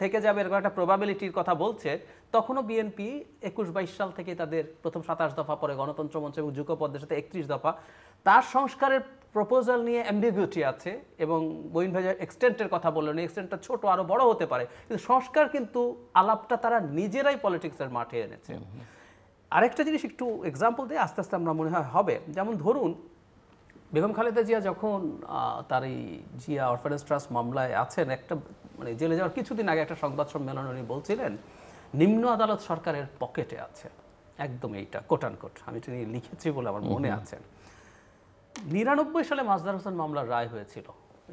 থেকে যাবে এরকম একটা প্রবাবিলিটির কথা বলছে, তখনও বিএনপি 21-22 সাল থেকে তাদের প্রথম 27 দফা, পরে গণতন্ত্র মঞ্চ এবং যুগপদ্মের সাথে 31 দফা, তার সংস্কারের প্রপোজাল নিয়ে অ্যাম্বিগুইটি আছে। এবং বইন ভাই এক্সটেন্টের কথা বললেন, এক্সটেন্টটা ছোট আরো বড় হতে পারে, কিন্তু সংস্কার কিন্তু আলাপটা তারা নিজেরাই পলিটিক্সের মাঠে এনেছে। আরেকটা জিনিস একটু এক্সাম্পল দিয়ে আস্তে আস্তে আমরা মনে হয় হবে, যেমন ধরুন বেগম খালেদা জিয়া যখন তার এই জিয়া অরফানেজ ট্রাস্ট মামলায় আছেন, একটা মানে জেলে যাওয়ার কিছুদিন আগে একটা সংবাদ সম্মেলনে উনি বলছিলেন নিম্ন আদালত সরকারের পকেটে আছে, একদম এইটা কোটানকোট, আমি এটা নিয়ে লিখেছি বলে আমার মনে আছে। 99 সালে মাজদার হোসেন মামলার রায় হয়েছিল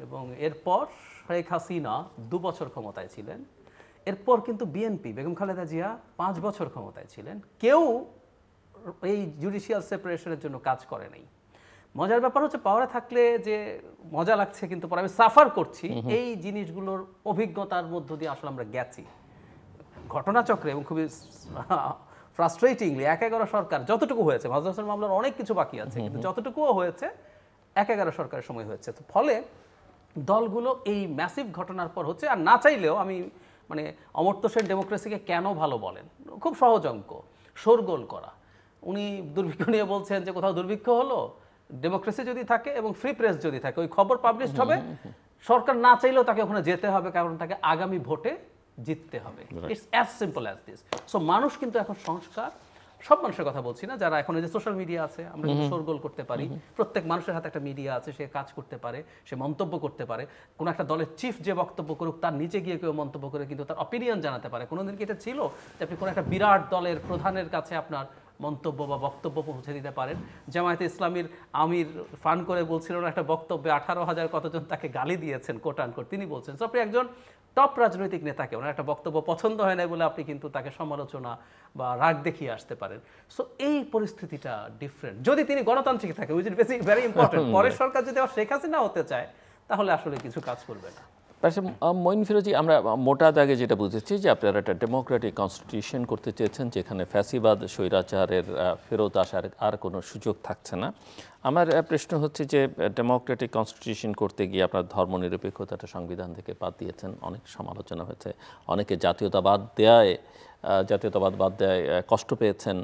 এবং এরপর শেখ হাসিনা 2 বছর ক্ষমতায় ছিলেন। এরপর কিন্তু বিএনপি, বেগম খালেদা জিয়া 5 বছর ক্ষমতায় ছিলেন, কেউ এই জুডিশিয়াল সেপারেশনের জন্য কাজ করে নাই। মজার ব্যাপার হচ্ছে পাওয়ারে থাকলে যে মজা লাগছে, কিন্তু পরে আমি সাফার করছি, এই জিনিসগুলোর অভিজ্ঞতার মধ্য দিয়ে আসলে আমরা গেছি ঘটনাচক্রে। এবং খুবই ফ্রাস্ট্রেটিংলি 11 সরকার যতটুকু হয়েছে, মাজদার হোসেন মামলার অনেক কিছু বাকি আছে, কিন্তু যতটুকুও হয়েছে 11 সরকারের সময় হয়েছে। তো ফলে দলগুলো এই ম্যাসিভ ঘটনার পর হচ্ছে, আর না চাইলেও আমি মানে অমর্ত্য সেন ডেমোক্রেসিকে কেন ভালো বলেন, খুব সহজ অঙ্ক, শোরগোল করা। উনি দুর্ভিক্ষ নিয়ে বলছেন যে কোথাও দুর্ভিক্ষ হলো, ডেমোক্রেসি যদি থাকে এবং ফ্রি প্রেস যদি থাকে, ওই খবর পাবলিশড হবে, সরকার না চাইলেও তাকে ওখানে যেতে হবে, কারণ তাকে আগামী ভোটে জিততে হবে। It's as simple as this. So মানুষ কিন্তু এখন সংস্কার, সব মানুষের কথা বলছি না, যারা এখন এই যে সোশ্যাল মিডিয়া আছে, আমরা কিন্তু শোরগোল করতে পারি, প্রত্যেক মানুষের হাতে একটা মিডিয়া আছে, সে কাজ করতে পারে, সে মন্তব্য করতে পারে। কোনো একটা দলের চিফ যে বক্তব্য করুক, তার নিচে গিয়ে কেউ মন্তব্য করে কিন্তু তার অপিনিয়ন জানাতে পারে। কোনোদিন কি এটা ছিল যে আপনি কোনো একটা বিরাট দলের প্রধানের কাছে আপনার মন্তব্য বা বক্তব্য পৌঁছে দিতে পারেন? জামায়াতে ইসলামীর আমির ফান করে বলছিলেন একটা বক্তব্যে 18,000 কতজন তাকে গালি দিয়েছেন, কোটানকোট, তিনি বলছেন। সো আপনি একজন টপ রাজনৈতিক নেতাকে ওনার একটা বক্তব্য পছন্দ হয় না বলে আপনি কিন্তু তাকে সমালোচনা বা রাগ দেখিয়ে আসতে পারেন। সো এই পরিস্থিতিটা ডিফারেন্ট যদি তিনি গণতান্ত্রিক থাকে, উইচ ইজ ভেরি ইম্পর্টেন্ট। পরের সরকার যদি আবার শেখ হাসিনা হতে চায়, তাহলে আসলে কিছু কাজ করবে না। মঈন ফিরোজী, আমরা মোটা দাগে যেটা বুঝেছি যে আপনারা একটা ডেমোক্রেটিক কনস্টিটিউশন করতে চেয়েছেন, যেখানে ফ্যাসিবাদ স্বৈরাচারের ফেরত আসার আর কোনো সুযোগ থাকছে না। আমার প্রশ্ন হচ্ছে যে ডেমোক্রেটিক কনস্টিটিউশন করতে গিয়ে আপনার ধর্মনিরপেক্ষতাটা সংবিধান থেকে বাদ দিয়েছেন, অনেক সমালোচনা হয়েছে, অনেকে জাতীয়তাবাদ বাদ দেয় কষ্ট পেয়েছেন।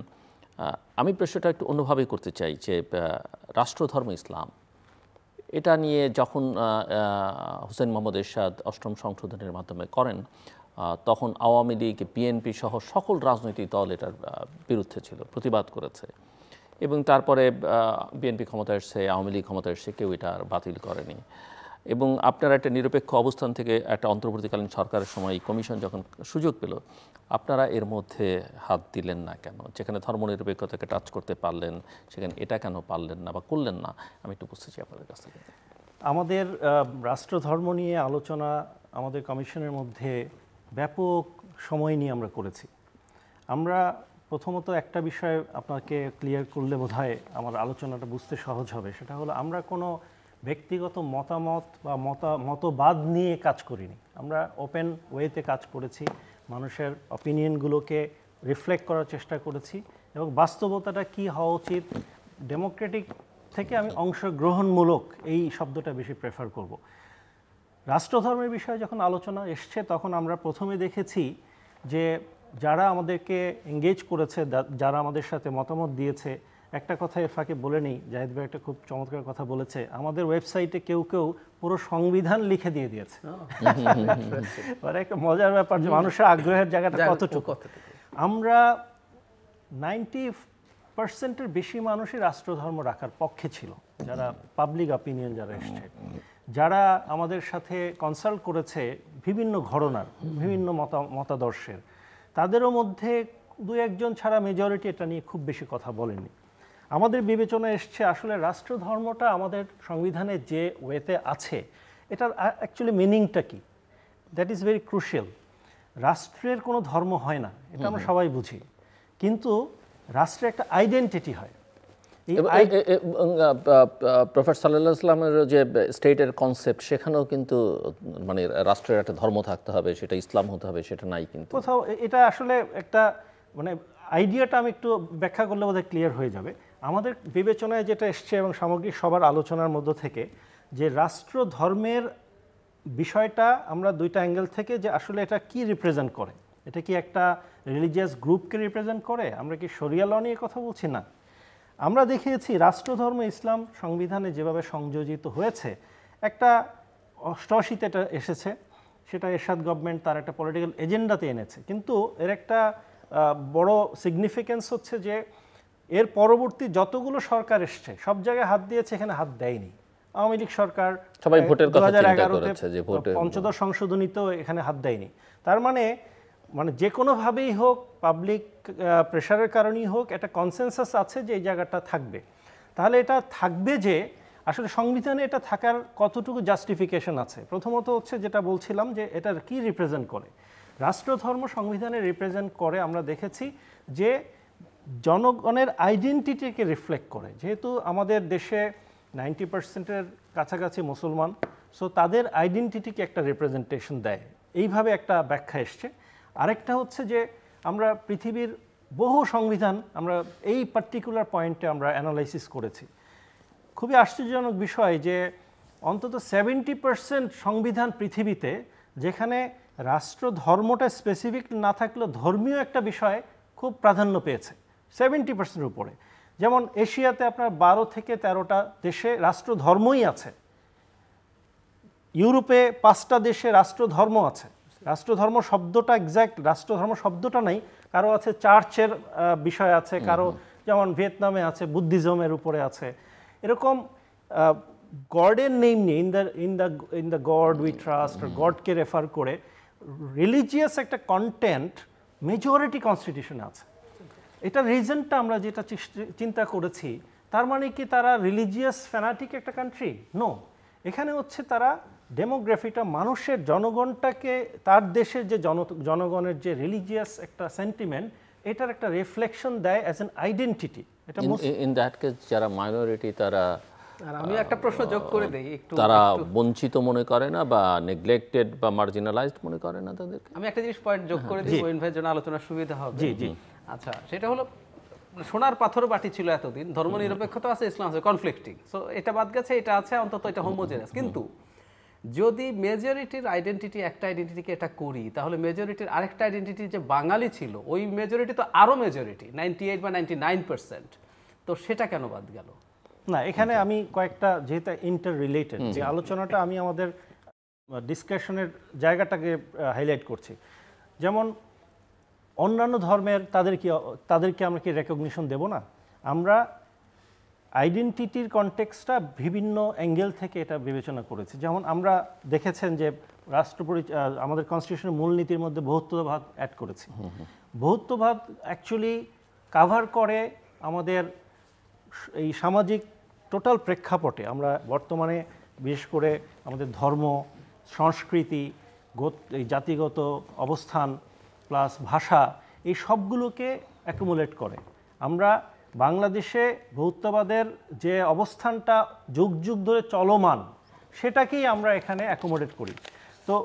আমি প্রশ্নটা একটু অন্যভাবেই করতে চাই যে রাষ্ট্রধর্ম ইসলাম, এটা নিয়ে যখন হোসেন মোহাম্মদ এরশাদ 8ম সংশোধনের মাধ্যমে করেন, তখন আওয়ামী লীগ, বিএনপি সহ সকল রাজনৈতিক দল এটার বিরুদ্ধে ছিল, প্রতিবাদ করেছে। এবং তারপরে বিএনপি ক্ষমতা এসছে, আওয়ামী লীগ ক্ষমতা এসছে, কেউ এটা আর বাতিল করেনি। এবং আপনারা একটা নিরপেক্ষ অবস্থান থেকে একটা অন্তর্বর্তীকালীন সরকারের সময় কমিশন যখন সুযোগ পেল, আপনারা এর মধ্যে হাত দিলেন না কেন? যেখানে ধর্মনিরপেক্ষতাকে টাচ করতে পারলেন, সেখানে এটা কেন পারলেন না বা করলেন না? আমি একটু বুঝতে চাই আপনাদের কাছ থেকে। আমাদের রাষ্ট্রধর্ম নিয়ে আলোচনা আমাদের কমিশনের মধ্যে ব্যাপক সময় নিয়ে আমরা করেছি। আমরা প্রথমত একটা বিষয় আপনাকে ক্লিয়ার করলে বোধহয় আমার আলোচনাটা বুঝতে সহজ হবে, সেটা হলো আমরা কোনো ব্যক্তিগত মতামত বা মতবাদ নিয়ে কাজ করিনি। আমরা ওপেন ওয়েতে কাজ করেছি, মানুষের অপিনিয়নগুলোকে রিফ্লেক্ট করার চেষ্টা করেছি এবং বাস্তবতাটা কি হওয়া উচিত, ডেমোক্রেটিক থেকে আমি অংশগ্রহণমূলক এই শব্দটা বেশি প্রেফার করব। রাষ্ট্রধর্মের বিষয়ে যখন আলোচনা এসছে, তখন আমরা প্রথমে দেখেছি যে যারা আমাদেরকে এঙ্গেজ করেছে, যারা আমাদের সাথে মতামত দিয়েছে, একটা কথা এর ফাঁকে বলে নেই, জাহিদ ভাই একটা খুব চমৎকার কথা বলেছে, আমাদের ওয়েবসাইটে কেউ কেউ পুরো সংবিধান লিখে দিয়ে দিয়েছে। মানে একটা মজার ব্যাপার যে মানুষের আগ্রহের জায়গাটা কতটুকু। আমরা 90% 90%-এর বেশি মানুষই রাষ্ট্রধর্ম রাখার পক্ষে ছিল, যারা পাবলিক অপিনিয়ন যারা এসছে, যারা আমাদের সাথে কনসাল্ট করেছে বিভিন্ন ঘটনার বিভিন্ন মতাদর্শের, তাদেরও মধ্যে দু একজন ছাড়া মেজরিটি এটা নিয়ে খুব বেশি কথা বলেনি। আমাদের বিবেচনায় এসছে আসলে রাষ্ট্রধর্মটা আমাদের সংবিধানে যে ওয়েতে আছে এটার অ্যাকচুয়ালি মিনিংটা কি, দ্যাট ইজ ভেরি ক্রুশিয়াল। রাষ্ট্রের কোনো ধর্ম হয় না, এটা আমরা সবাই বুঝি, কিন্তু রাষ্ট্রের একটা আইডেন্টিটি হয়। প্রফেট সাল্লাল্লাহু আলাইহি ওয়াসাল্লামের যে স্টেটের কনসেপ্ট, সেখানেও কিন্তু মানে রাষ্ট্রের একটা ধর্ম থাকতে হবে, সেটা ইসলাম হতে হবে, সেটা নাই কিন্তু কোথাও। এটা আসলে একটা মানে আইডিয়াটা আমি একটু ব্যাখ্যা করলে বোধহয় ক্লিয়ার হয়ে যাবে। আমাদের বিবেচনায় যেটা এসছে এবং সামগ্রিক সবার আলোচনার মধ্য থেকে, যে রাষ্ট্র ধর্মের বিষয়টা আমরা দুইটা অ্যাঙ্গেল থেকে, যে আসলে এটা কি রিপ্রেজেন্ট করে, এটা কি একটা রিলিজিয়াস গ্রুপকে রিপ্রেজেন্ট করে, আমরা কি শরিয়া ল নিয়ে কথা বলছি না। আমরা দেখিয়েছি রাষ্ট্রধর্ম ইসলাম সংবিধানে যেভাবে সংযোজিত হয়েছে, একটা 88-তে এটা এসেছে, সেটা এরশাদ গভর্নমেন্ট তার একটা পলিটিক্যাল এজেন্ডাতে এনেছে, কিন্তু এর একটা বড় সিগনিফিকেন্স হচ্ছে যে এর পরবর্তী যতগুলো সরকার এসছে সব জায়গায় হাত দিয়েছে, এখানে হাত দেয়নি। আওয়ামী লীগ সরকার সবাই ভোটের কথা চিন্তা 2011-তে করেছে যে ভোটে পঞ্চদশ সংশোধনীতেও এখানে হাত দেয়নি। তার মানে যে কোনোভাবেই হোক, পাবলিক প্রেশারের কারণেই হোক, একটা কনসেনসাস আছে যে এই জায়গাটা থাকবে। তাহলে এটা থাকবে যে আসলে সংবিধানে এটা থাকার কতটুকু জাস্টিফিকেশন আছে। প্রথমত হচ্ছে যেটা বলছিলাম যে এটার কি রিপ্রেজেন্ট করে, রাষ্ট্রধর্ম সংবিধানে রিপ্রেজেন্ট করে আমরা দেখেছি যে জনগণের আইডেন্টিটিকে রিফ্লেক্ট করে। যেহেতু আমাদের দেশে 90%-এর কাছাকাছি মুসলমান, সো তাদের আইডেন্টিটিকে একটা রিপ্রেজেন্টেশন দেয়, এইভাবে একটা ব্যাখ্যা এসছে। আরেকটা হচ্ছে যে আমরা পৃথিবীর বহু সংবিধান আমরা এই পার্টিকুলার পয়েন্টে আমরা অ্যানালাইসিস করেছি। খুবই আশ্চর্যজনক বিষয় যে অন্তত 70% সংবিধান পৃথিবীতে, যেখানে রাষ্ট্র ধর্মটা স্পেসিফিক না থাকলেও ধর্মীয় একটা বিষয় খুব প্রাধান্য পেয়েছে 70%-এর উপরে। যেমন এশিয়াতে আপনার 12 থেকে 13টা দেশে রাষ্ট্রধর্মই আছে, ইউরোপে 5টা দেশে রাষ্ট্রধর্ম আছে। রাষ্ট্রধর্ম শব্দটা এক্স্যাক্ট রাষ্ট্রধর্ম শব্দটা নাই, কারো আছে চার্চের বিষয় আছে, কারো যেমন ভিয়েতনামে আছে বুদ্ধিজমের উপরে আছে। এরকম গডের নেম নিয়ে in the God we trust, গডকে রেফার করে রিলিজিয়াস একটা কন্টেন্ট মেজরিটি কনস্টিটিউশনে আছে। এটা রিজনটা আমরা যেটা চিন্তা করেছি, তার মানে কি তারা রিলিজিয়াস ফ্যানাটিক একটা কান্ট্রি? নো, এখানে হচ্ছে তারা ডেমোগ্রাফিটা, মানুষের জনগণটাকে, তার দেশের যে জনগণের যে রিলিজিয়াস একটা সেন্টিমেন্ট, এটার একটা রিফ্লেকশন দেয় অ্যাজ অ্যান আইডেন্টিটি। এটা ইন দ্যাট কেস যারা মাইনরিটি তারা, আর আমি একটা প্রশ্ন যোগ করে দেই একটু, তারা বঞ্চিত মনে করে না বা নেগলেক্টেড বা মার্জিনালাইজড মনে করে না তাদেরকে? আমি একটা জিনিস পয়েন্ট যোগ করে দিই, ওয়েন ভাইয়ের জন্য আলোচনার সুবিধা হবে। জি জি। আচ্ছা, সেটা হলো সোনার পাথর বাটি ছিল এতদিন, ধর্মনিরপেক্ষতা আছে, ইসলাম আছে, কনফ্লিক্টিং, সো এটা বাদ গেছে, এটা আছে, অন্তত এটা হোমোজেনাস। কিন্তু যদি মেজরিটির আইডেন্টিটি একটা আইডেন্টিটিকে এটা করি, তাহলে মেজরিটির আরেকটা আইডেন্টিটি যে বাঙালি ছিল, ওই মেজরিটি তো আরও মেজরিটি 98 বা 99%, তো সেটা কেন বাদ গেল? না, এখানে আমি কয়েকটা, যেহেতু ইন্টার রিলেটেড যে আলোচনাটা, আমি আমাদের ডিসকাশনের জায়গাটাকে হাইলাইট করছি। যেমন অন্যান্য ধর্মের তাদেরকে আমরা কি রেকগনিশন দেব না? আমরা আইডেন্টিটির কনটেক্সটটা বিভিন্ন অ্যাঙ্গেল থেকে এটা বিবেচনা করেছি। যেমন আমরা দেখেছেন যে আমাদের কনস্টিটিউশনের মূলনীতির মধ্যে বহুত্ববাদ অ্যাড করেছি। বহুত্ববাদ অ্যাকচুয়ালি কাভার করে আমাদের এই সামাজিক টোটাল প্রেক্ষাপটে। আমরা বর্তমানে বিশেষ করে আমাদের ধর্ম, সংস্কৃতি, এই জাতিগত অবস্থান প্লাস ভাষা, এই সবগুলোকে অ্যাকুমুলেট করে। আমরা বাংলাদেশে বহুত্ববাদের যে অবস্থানটা যুগ যুগ ধরে চলমান, সেটাকেই আমরা এখানে অ্যাকোমোডেট করি। তো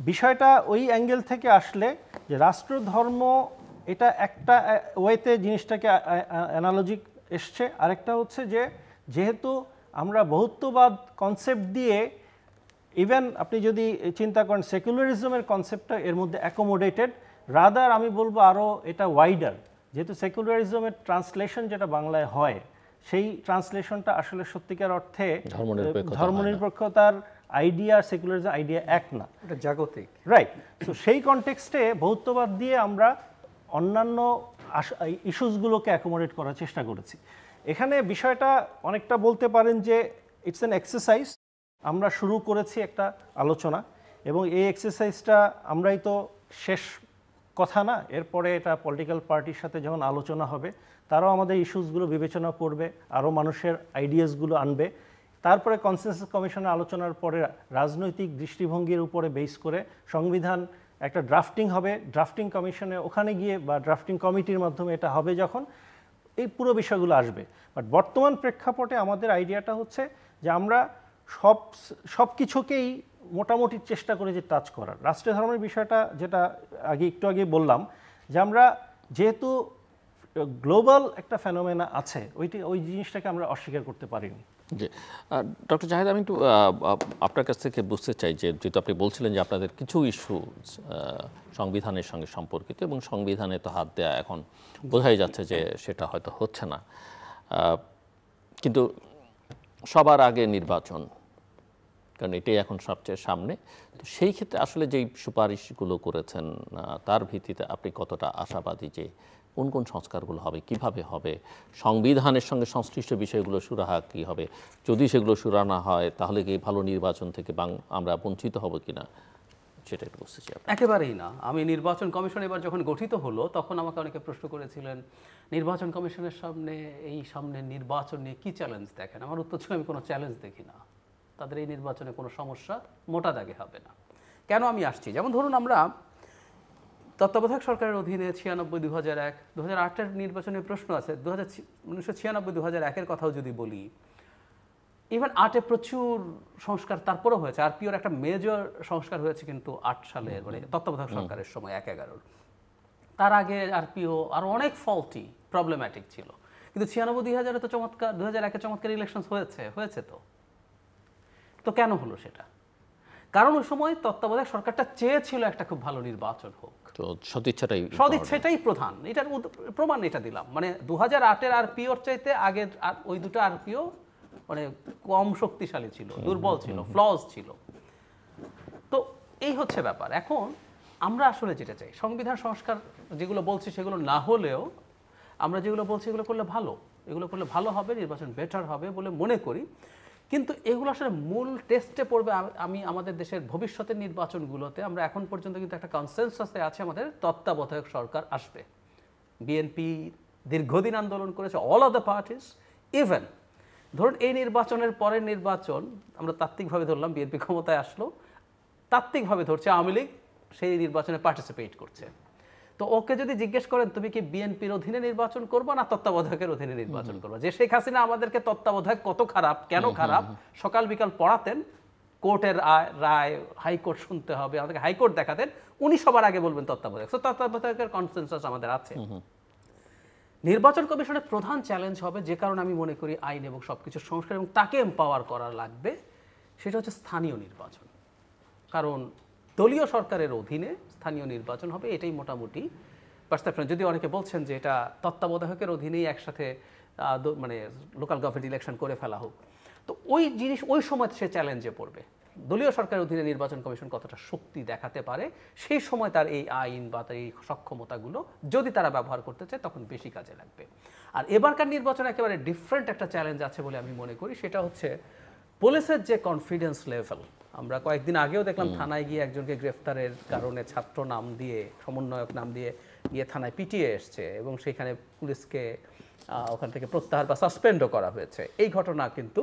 বিষয়টা ওই অ্যাঙ্গেল থেকে আসলে যে রাষ্ট্রধর্ম, এটা একটা ওয়েতে জিনিসটাকে অ্যানালজিক এসছে। আরেকটা হচ্ছে যে যেহেতু আমরা বহুত্ববাদ কনসেপ্ট দিয়ে, ইভেন আপনি যদি চিন্তা করেন সেকুলারিজমের কনসেপ্টটা এর মধ্যে অ্যাকোমোডেটেড, রাদার আমি বলবো আরও এটা ওয়াইডার। যেহেতু সেকুলারিজমের ট্রান্সলেশন যেটা বাংলায় হয়, সেই ট্রান্সলেশনটা আসলে সত্যিকার অর্থে ধর্মনিরপেক্ষতার আইডিয়া, সেকুলারিজম আইডিয়া এক না, এটা জাগতিক, রাইট? তো সেই কনটেক্সটে বহুত্ববাদ দিয়ে আমরা অন্যান্য ইস্যুসগুলোকে অ্যাকোমোডেট করার চেষ্টা করেছি। এখানে বিষয়টা অনেকটা বলতে পারেন যে ইটস অ্যান এক্সারসাইজ। আমরা শুরু করেছি একটা আলোচনা, এবং এই এক্সারসাইজটা আমরাই তো শেষ কথা না, এরপরে এটা পলিটিক্যাল পার্টির সাথে যখন আলোচনা হবে তারাও আমাদের ইস্যুসগুলো বিবেচনা করবে, আরও মানুষের আইডিয়াসগুলো আনবে, তারপরে কনসেনসাস কমিশনের আলোচনার পরে রাজনৈতিক দৃষ্টিভঙ্গির উপরে বেস করে সংবিধান একটা ড্রাফটিং হবে, ড্রাফটিং কমিশনে ওখানে গিয়ে বা ড্রাফটিং কমিটির মাধ্যমে এটা হবে, যখন এই পুরো বিষয়গুলো আসবে। বাট বর্তমান প্রেক্ষাপটে আমাদের আইডিয়াটা হচ্ছে যে আমরা সব কিছুকেই মোটামুটি চেষ্টা করে যে টাচ করার। রাষ্ট্রীয় ধর্মের বিষয়টা যেটা একটু আগে বললাম, যে আমরা যেহেতু গ্লোবাল একটা ফেনোমেনা আছে, ওই জিনিসটাকে আমরা অস্বীকার করতে পারিনি। জি, ডক্টর জাহেদ, আমি একটু আপনার কাছ থেকে বুঝতে চাই যে যেহেতু আপনি বলছিলেন যে আপনাদের কিছু ইস্যু সংবিধানের সঙ্গে সম্পর্কিত, এবং সংবিধানে তো হাত দেয়া এখন বোঝাই যাচ্ছে যে সেটা হয়তো হচ্ছে না, কিন্তু সবার আগে নির্বাচন, কারণ এটাই এখন সবচেয়ে সামনে। তো সেই ক্ষেত্রে আসলে যেই সুপারিশগুলো করেছেন তার ভিত্তিতে আপনি কতটা আশাবাদী যে কোন কোন সংস্কারগুলো হবে, কিভাবে হবে, সংবিধানের সঙ্গে সংশ্লিষ্ট বিষয়গুলো সুরাহা কী হবে, যদি সেগুলো সুরাহা না হয় তাহলে কি ভালো নির্বাচন থেকে আমরা বঞ্চিত হব কিনা, সেটা একটু বুঝতে চাই। একেবারেই না। আমি নির্বাচন কমিশন এবার যখন গঠিত হলো তখন আমাকে অনেকে প্রশ্ন করেছিলেন নির্বাচন কমিশনের সামনে নির্বাচন নিয়ে কী চ্যালেঞ্জ দেখেন। আমার উত্তর ছিল আমি কোনো চ্যালেঞ্জ দেখি না, তাদের এই নির্বাচনে কোনো সমস্যা মোটা দাগে হবে না। কেন আমি আসছি, যেমন ধরুন আমরা তত্ত্বাবধায়ক সরকারের অধীনে 96, 2001, 2008-এর নির্বাচনের প্রশ্ন আছে, 1996, 2001-এর কথাও যদি বলি, ইভেন 8-এ প্রচুর সংস্কার তারপরেও হয়েছে। আরপিওর একটা মেজর সংস্কার হয়েছে কিন্তু 8 সালের, মানে তত্ত্বাবধায়ক সরকারের সময় 1-11-র। তার আগে আরপিও আরও অনেক ফল্টি প্রবলেম্যাটিক ছিল, কিন্তু 96, 2000-এ তো চমৎকার, 2001-এ চমৎকার ইলেকশন হয়েছে তো কেন হলো সেটা? কারণ ওই সময় তত্ত্বাবধায়ক সরকারটা চেয়েছিল একটা খুব ভালো নির্বাচন হোক, তো সদিচ্ছাটাই প্রধান। এটার প্রমাণ এটা দিলাম, মানে 2008-এর আরপিওর চাইতে আগে ওই দুটো আরপিও মানে কম শক্তিশালী ছিল, দুর্বল ছিল, ফ্লজ ছিল। তো এই হচ্ছে ব্যাপার। এখন আমরা আসলে যেটা চাই, সংবিধান সংস্কার যেগুলো বলছি সেগুলো না হলেও আমরা যেগুলো বলছি এগুলো করলে ভালো হবে, নির্বাচন বেটার হবে বলে মনে করি। কিন্তু এগুলো আসলে মূল টেস্টে পড়বে আমি আমাদের দেশের ভবিষ্যতের নির্বাচনগুলোতে। আমরা এখন পর্যন্ত কিন্তু একটা কনসেনসাসে আছে আমাদের তত্ত্বাবধায়ক সরকার আসবে। বিএনপি দীর্ঘদিন আন্দোলন করেছে, all of the parties. Even ধরুন এই নির্বাচনের পরের নির্বাচন আমরা তাত্ত্বিকভাবে ধরলাম, বিএনপি ক্ষমতায় আসলো, তাত্ত্বিকভাবে ধরছে আওয়ামী লীগ সেই নির্বাচনে পার্টিসিপেট করছে। তো ওকে যদি জিজ্ঞেস করেন তুমি কি বিএনপির অধীনে নির্বাচন করবা না তত্ত্বাবধায়কের অধীনে নির্বাচন করবা, যে শেখ হাসিনা আমাদেরকে তত্ত্বাবধায়ক কত খারাপ, কেন খারাপ সকাল বিকাল পড়াতেন, কোর্টের রায়, হাইকোর্ট শুনতে হবে, আমাদেরকে হাইকোর্ট দেখাতেন, উনি সবার আগে বলবেন তত্ত্বাবধায়ক। তো তত্ত্বাবধায়কের কনসেনসাস আমাদের আছে। নির্বাচন কমিশনের প্রধান চ্যালেঞ্জ হবে, যে কারণে আমি মনে করি আইন এবং সবকিছু সংস্কার এবং তাকে এম্পাওয়ার করা লাগবে, সেটা হচ্ছে স্থানীয় নির্বাচন। কারণ দলীয় সরকারের অধীনে স্থানীয় নির্বাচন হবে, এটাই মোটামুটি পারসেপশন। যদি অনেকে বলছেন যে এটা তত্ত্বাবধায়কের অধীনেই একসাথে মানে লোকাল গভর্নমেন্ট ইলেকশন করে ফেলা হোক, তো ওই জিনিস ওই সময় সে চ্যালেঞ্জে পড়বে। দলীয় সরকারের অধীনে নির্বাচন কমিশন কতটা শক্তি দেখাতে পারে, সেই সময় তার এই আইন বা তার এই সক্ষমতাগুলো যদি তারা ব্যবহার করতে চায় তখন বেশি কাজে লাগবে। আর এবারকার নির্বাচন একেবারে ডিফারেন্ট একটা চ্যালেঞ্জ আছে বলে আমি মনে করি, সেটা হচ্ছে পুলিশের যে কনফিডেন্স লেভেল। আমরা কয়েকদিন আগেও দেখলাম থানায় গিয়ে একজনকে গ্রেফতারের কারণে ছাত্র নাম দিয়ে, সমন্বয়ক নাম দিয়ে গিয়ে থানায় পিটিয়ে এসছে, এবং সেখানে পুলিশকে ওখান থেকে প্রত্যাহার বা সাসপেন্ডও করা হয়েছে। এই ঘটনা কিন্তু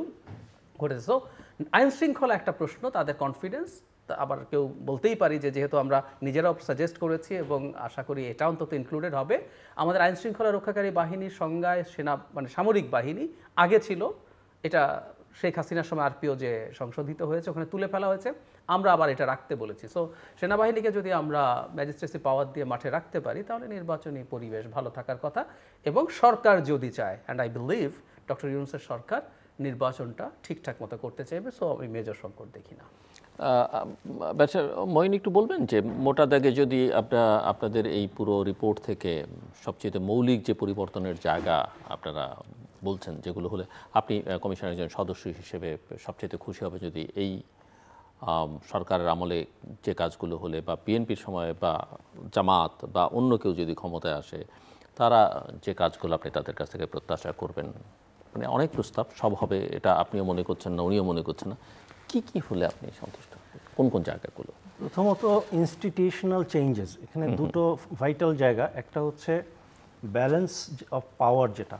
ঘটেছে। সো আইন শৃঙ্খলা একটা প্রশ্ন, তাদের কনফিডেন্স। আবার কেউ বলতেই পারি যে যেহেতু আমরা নিজেরাও সাজেস্ট করেছি এবং আশা করি এটা অন্তত ইনক্লুডেড হবে, আমাদের আইন শৃঙ্খলা রক্ষাকারী বাহিনীর সংজ্ঞায় মানে সামরিক বাহিনী আগে ছিল, এটা শেখ হাসিনার সময় আরপিও যে সংশোধিত হয়েছে ওখানে তুলে ফেলা হয়েছে, আমরা আবার এটা রাখতে বলেছি। সো সেনাবাহিনীকে যদি আমরা ম্যাজিস্ট্রেসি পাওয়ার দিয়ে মাঠে রাখতে পারি তাহলে নির্বাচনী পরিবেশ ভালো থাকার কথা। এবং সরকার যদি চায়, অ্যান্ড আই বিলিভ ডক্টর ইউনূসের সরকার নির্বাচনটা ঠিকঠাক মতো করতে চাইবে, সো আমি মেজর সংকট দেখি না। মঈন, একটু বলবেন যে মোটা দাগে যদি আপনাদের এই পুরো রিপোর্ট থেকে সবচেয়ে মৌলিক যে পরিবর্তনের জায়গা আপনারা বলছেন, যেগুলো হলে আপনি কমিশনের একজন সদস্য হিসেবে সবচেয়ে খুশি হবে যদি এই সরকারের আমলে যে কাজগুলো হলে, বা বিএনপির সময় বা জামাত বা অন্য কেউ যদি ক্ষমতায় আসে তারা যে কাজগুলো আপনি তাদের কাছ থেকে প্রত্যাশা করবেন, মানে অনেক প্রস্তাব, সব হবে এটা আপনিও মনে করছেন না, উনিও মনে করছেন না, কি কি হলে আপনি সন্তুষ্ট হবেন? কোন কোন জায়গাগুলো? প্রথমত ইনস্টিটিউশনাল চেঞ্জেস, এখানে দুটো ভাইটাল জায়গা। একটা হচ্ছে ব্যালেন্স অফ পাওয়ার, যেটা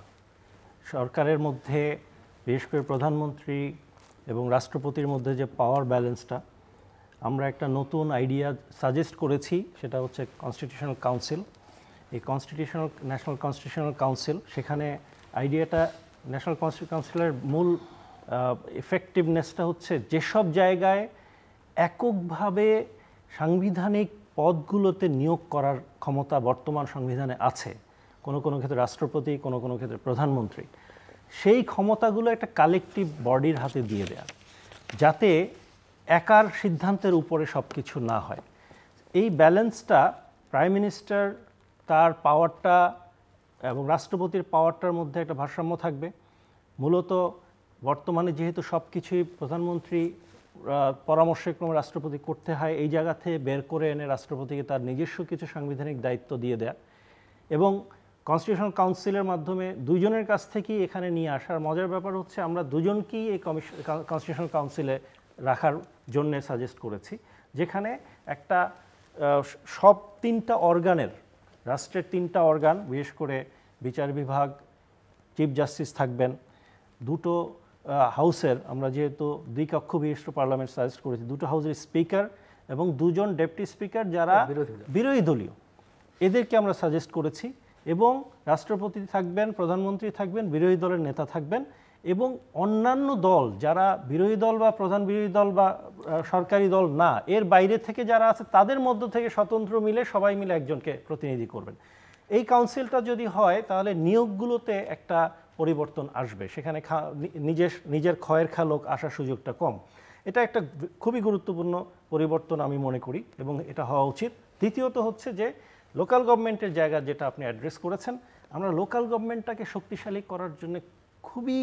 সরকারের মধ্যে বিশেষ করে প্রধানমন্ত্রী এবং রাষ্ট্রপতির মধ্যে যে পাওয়ার ব্যালেন্সটা, আমরা একটা নতুন আইডিয়া সাজেস্ট করেছি, সেটা হচ্ছে কনস্টিটিউশনাল কাউন্সিল। এই ন্যাশনাল কনস্টিটিউশনাল কাউন্সিল, সেখানে আইডিয়াটা ন্যাশনাল কনস্টিটিউশনাল কাউন্সিলের মূল এফেক্টিভনেসটা হচ্ছে যেসব জায়গায় এককভাবে সাংবিধানিক পদগুলোতে নিয়োগ করার ক্ষমতা বর্তমান সংবিধানে আছে, কোনো কোনো ক্ষেত্রে রাষ্ট্রপতি, কোনো কোনো ক্ষেত্রে প্রধানমন্ত্রী, সেই ক্ষমতাগুলো একটা কালেকটিভ বডির হাতে দিয়ে দেয়া, যাতে একার সিদ্ধান্তের উপরে সব কিছু না হয়। এই ব্যালেন্সটা প্রাইম মিনিস্টার তার পাওয়ারটা এবং রাষ্ট্রপতির পাওয়ারটার মধ্যে একটা ভারসাম্য থাকবে। মূলত বর্তমানে যেহেতু সব কিছুই প্রধানমন্ত্রী পরামর্শক্রমে রাষ্ট্রপতি করতে হয়, এই জায়গা থেকে বের করে এনে রাষ্ট্রপতিকে তার নিজস্ব কিছু সাংবিধানিক দায়িত্ব দিয়ে দেয়া এবং কনস্টিটিউশনাল কাউন্সিলের মাধ্যমে দুইজনের কাছ থেকেই এখানে নিয়ে আসার। মজার ব্যাপার হচ্ছে আমরা দুজনকেই এই কনস্টিটিউশনাল কাউন্সিলে রাখার জন্যে সাজেস্ট করেছি, যেখানে একটা সব তিনটা অর্গানের, রাষ্ট্রের তিনটা অর্গান, বিশেষ করে বিচার বিভাগ, চিফ জাস্টিস থাকবেন, দুটো হাউসের, আমরা যেহেতু দুই কক্ষ বিশিষ্ট পার্লামেন্ট সাজেস্ট করেছি, দুটো হাউসের স্পিকার এবং দুজন ডেপুটি স্পিকার যারা বিরোধী দলীয়, এদেরকে আমরা সাজেস্ট করেছি। এবং রাষ্ট্রপতি থাকবেন, প্রধানমন্ত্রী থাকবেন, বিরোধী দলের নেতা থাকবেন এবং অন্যান্য দল যারা বিরোধী দল বা প্রধান বিরোধী দল বা সরকারি দল না, এর বাইরে থেকে যারা আছে তাদের মধ্য থেকে স্বতন্ত্র মিলে সবাই মিলে একজনকে প্রতিনিধি করবেন। এই কাউন্সিলটা যদি হয় তাহলে নিয়োগগুলোতে একটা পরিবর্তন আসবে, সেখানে নিজের ক্ষয়ের খালোক আসার সুযোগটা কম। এটা একটা খুবই গুরুত্বপূর্ণ পরিবর্তন আমি মনে করি এবং এটা হওয়া উচিত। দ্বিতীয়ত হচ্ছে যে লোকাল গভর্নমেন্টের জায়গা, যেটা আপনি অ্যাড্রেস করেছেন, আমরা লোকাল গভর্নমেন্টটাকে শক্তিশালী করার জন্য খুবই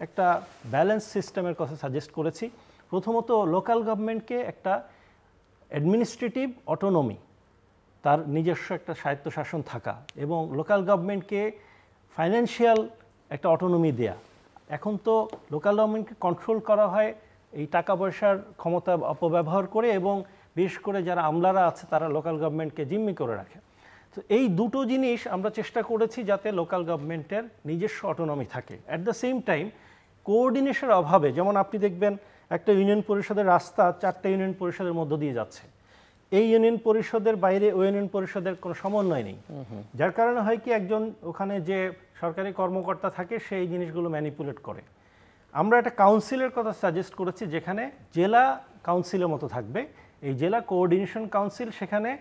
একটা ব্যালেন্স সিস্টেমের কথা সাজেস্ট করেছি। প্রথমত লোকাল গভর্নমেন্টকে একটা অ্যাডমিনিস্ট্রেটিভ অটোনমি, তার নিজস্ব একটা স্বায়ত্তশাসন থাকা, এবং লোকাল গভর্নমেন্টকে ফাইন্যান্সিয়াল একটা অটোনমি দেয়া। এখন তো লোকাল গভর্নমেন্টকে কন্ট্রোল করা হয় এই টাকা পয়সার ক্ষমতা অপব্যবহার করে, এবং বিশেষ করে যারা আমলারা আছে তারা লোকাল গভর্নমেন্টকে জিম্মি করে রাখে। তো এই দুটো জিনিস আমরা চেষ্টা করেছি যাতে লোকাল গভর্নমেন্টের নিজস্ব অটোনমি থাকে। অ্যাট দ্য সেম টাইম কোঅর্ডিনেশনের অভাবে, যেমন আপনি দেখবেন একটা ইউনিয়ন পরিষদের রাস্তা 4টা ইউনিয়ন পরিষদের মধ্য দিয়ে যাচ্ছে, এই ইউনিয়ন পরিষদের বাইরে ওই ইউনিয়ন পরিষদের কোনো সমন্বয় নেই, যার কারণে হয় কি একজন ওখানে যে সরকারি কর্মকর্তা থাকে সেই জিনিসগুলো ম্যানিপুলেট করে। আমরা একটা কাউন্সিলের কথা সাজেস্ট করেছি যেখানে জেলা কাউন্সিলের মতো থাকবে, এই জেলা কোঅর্ডিনেশন কাউন্সিল। সেখানে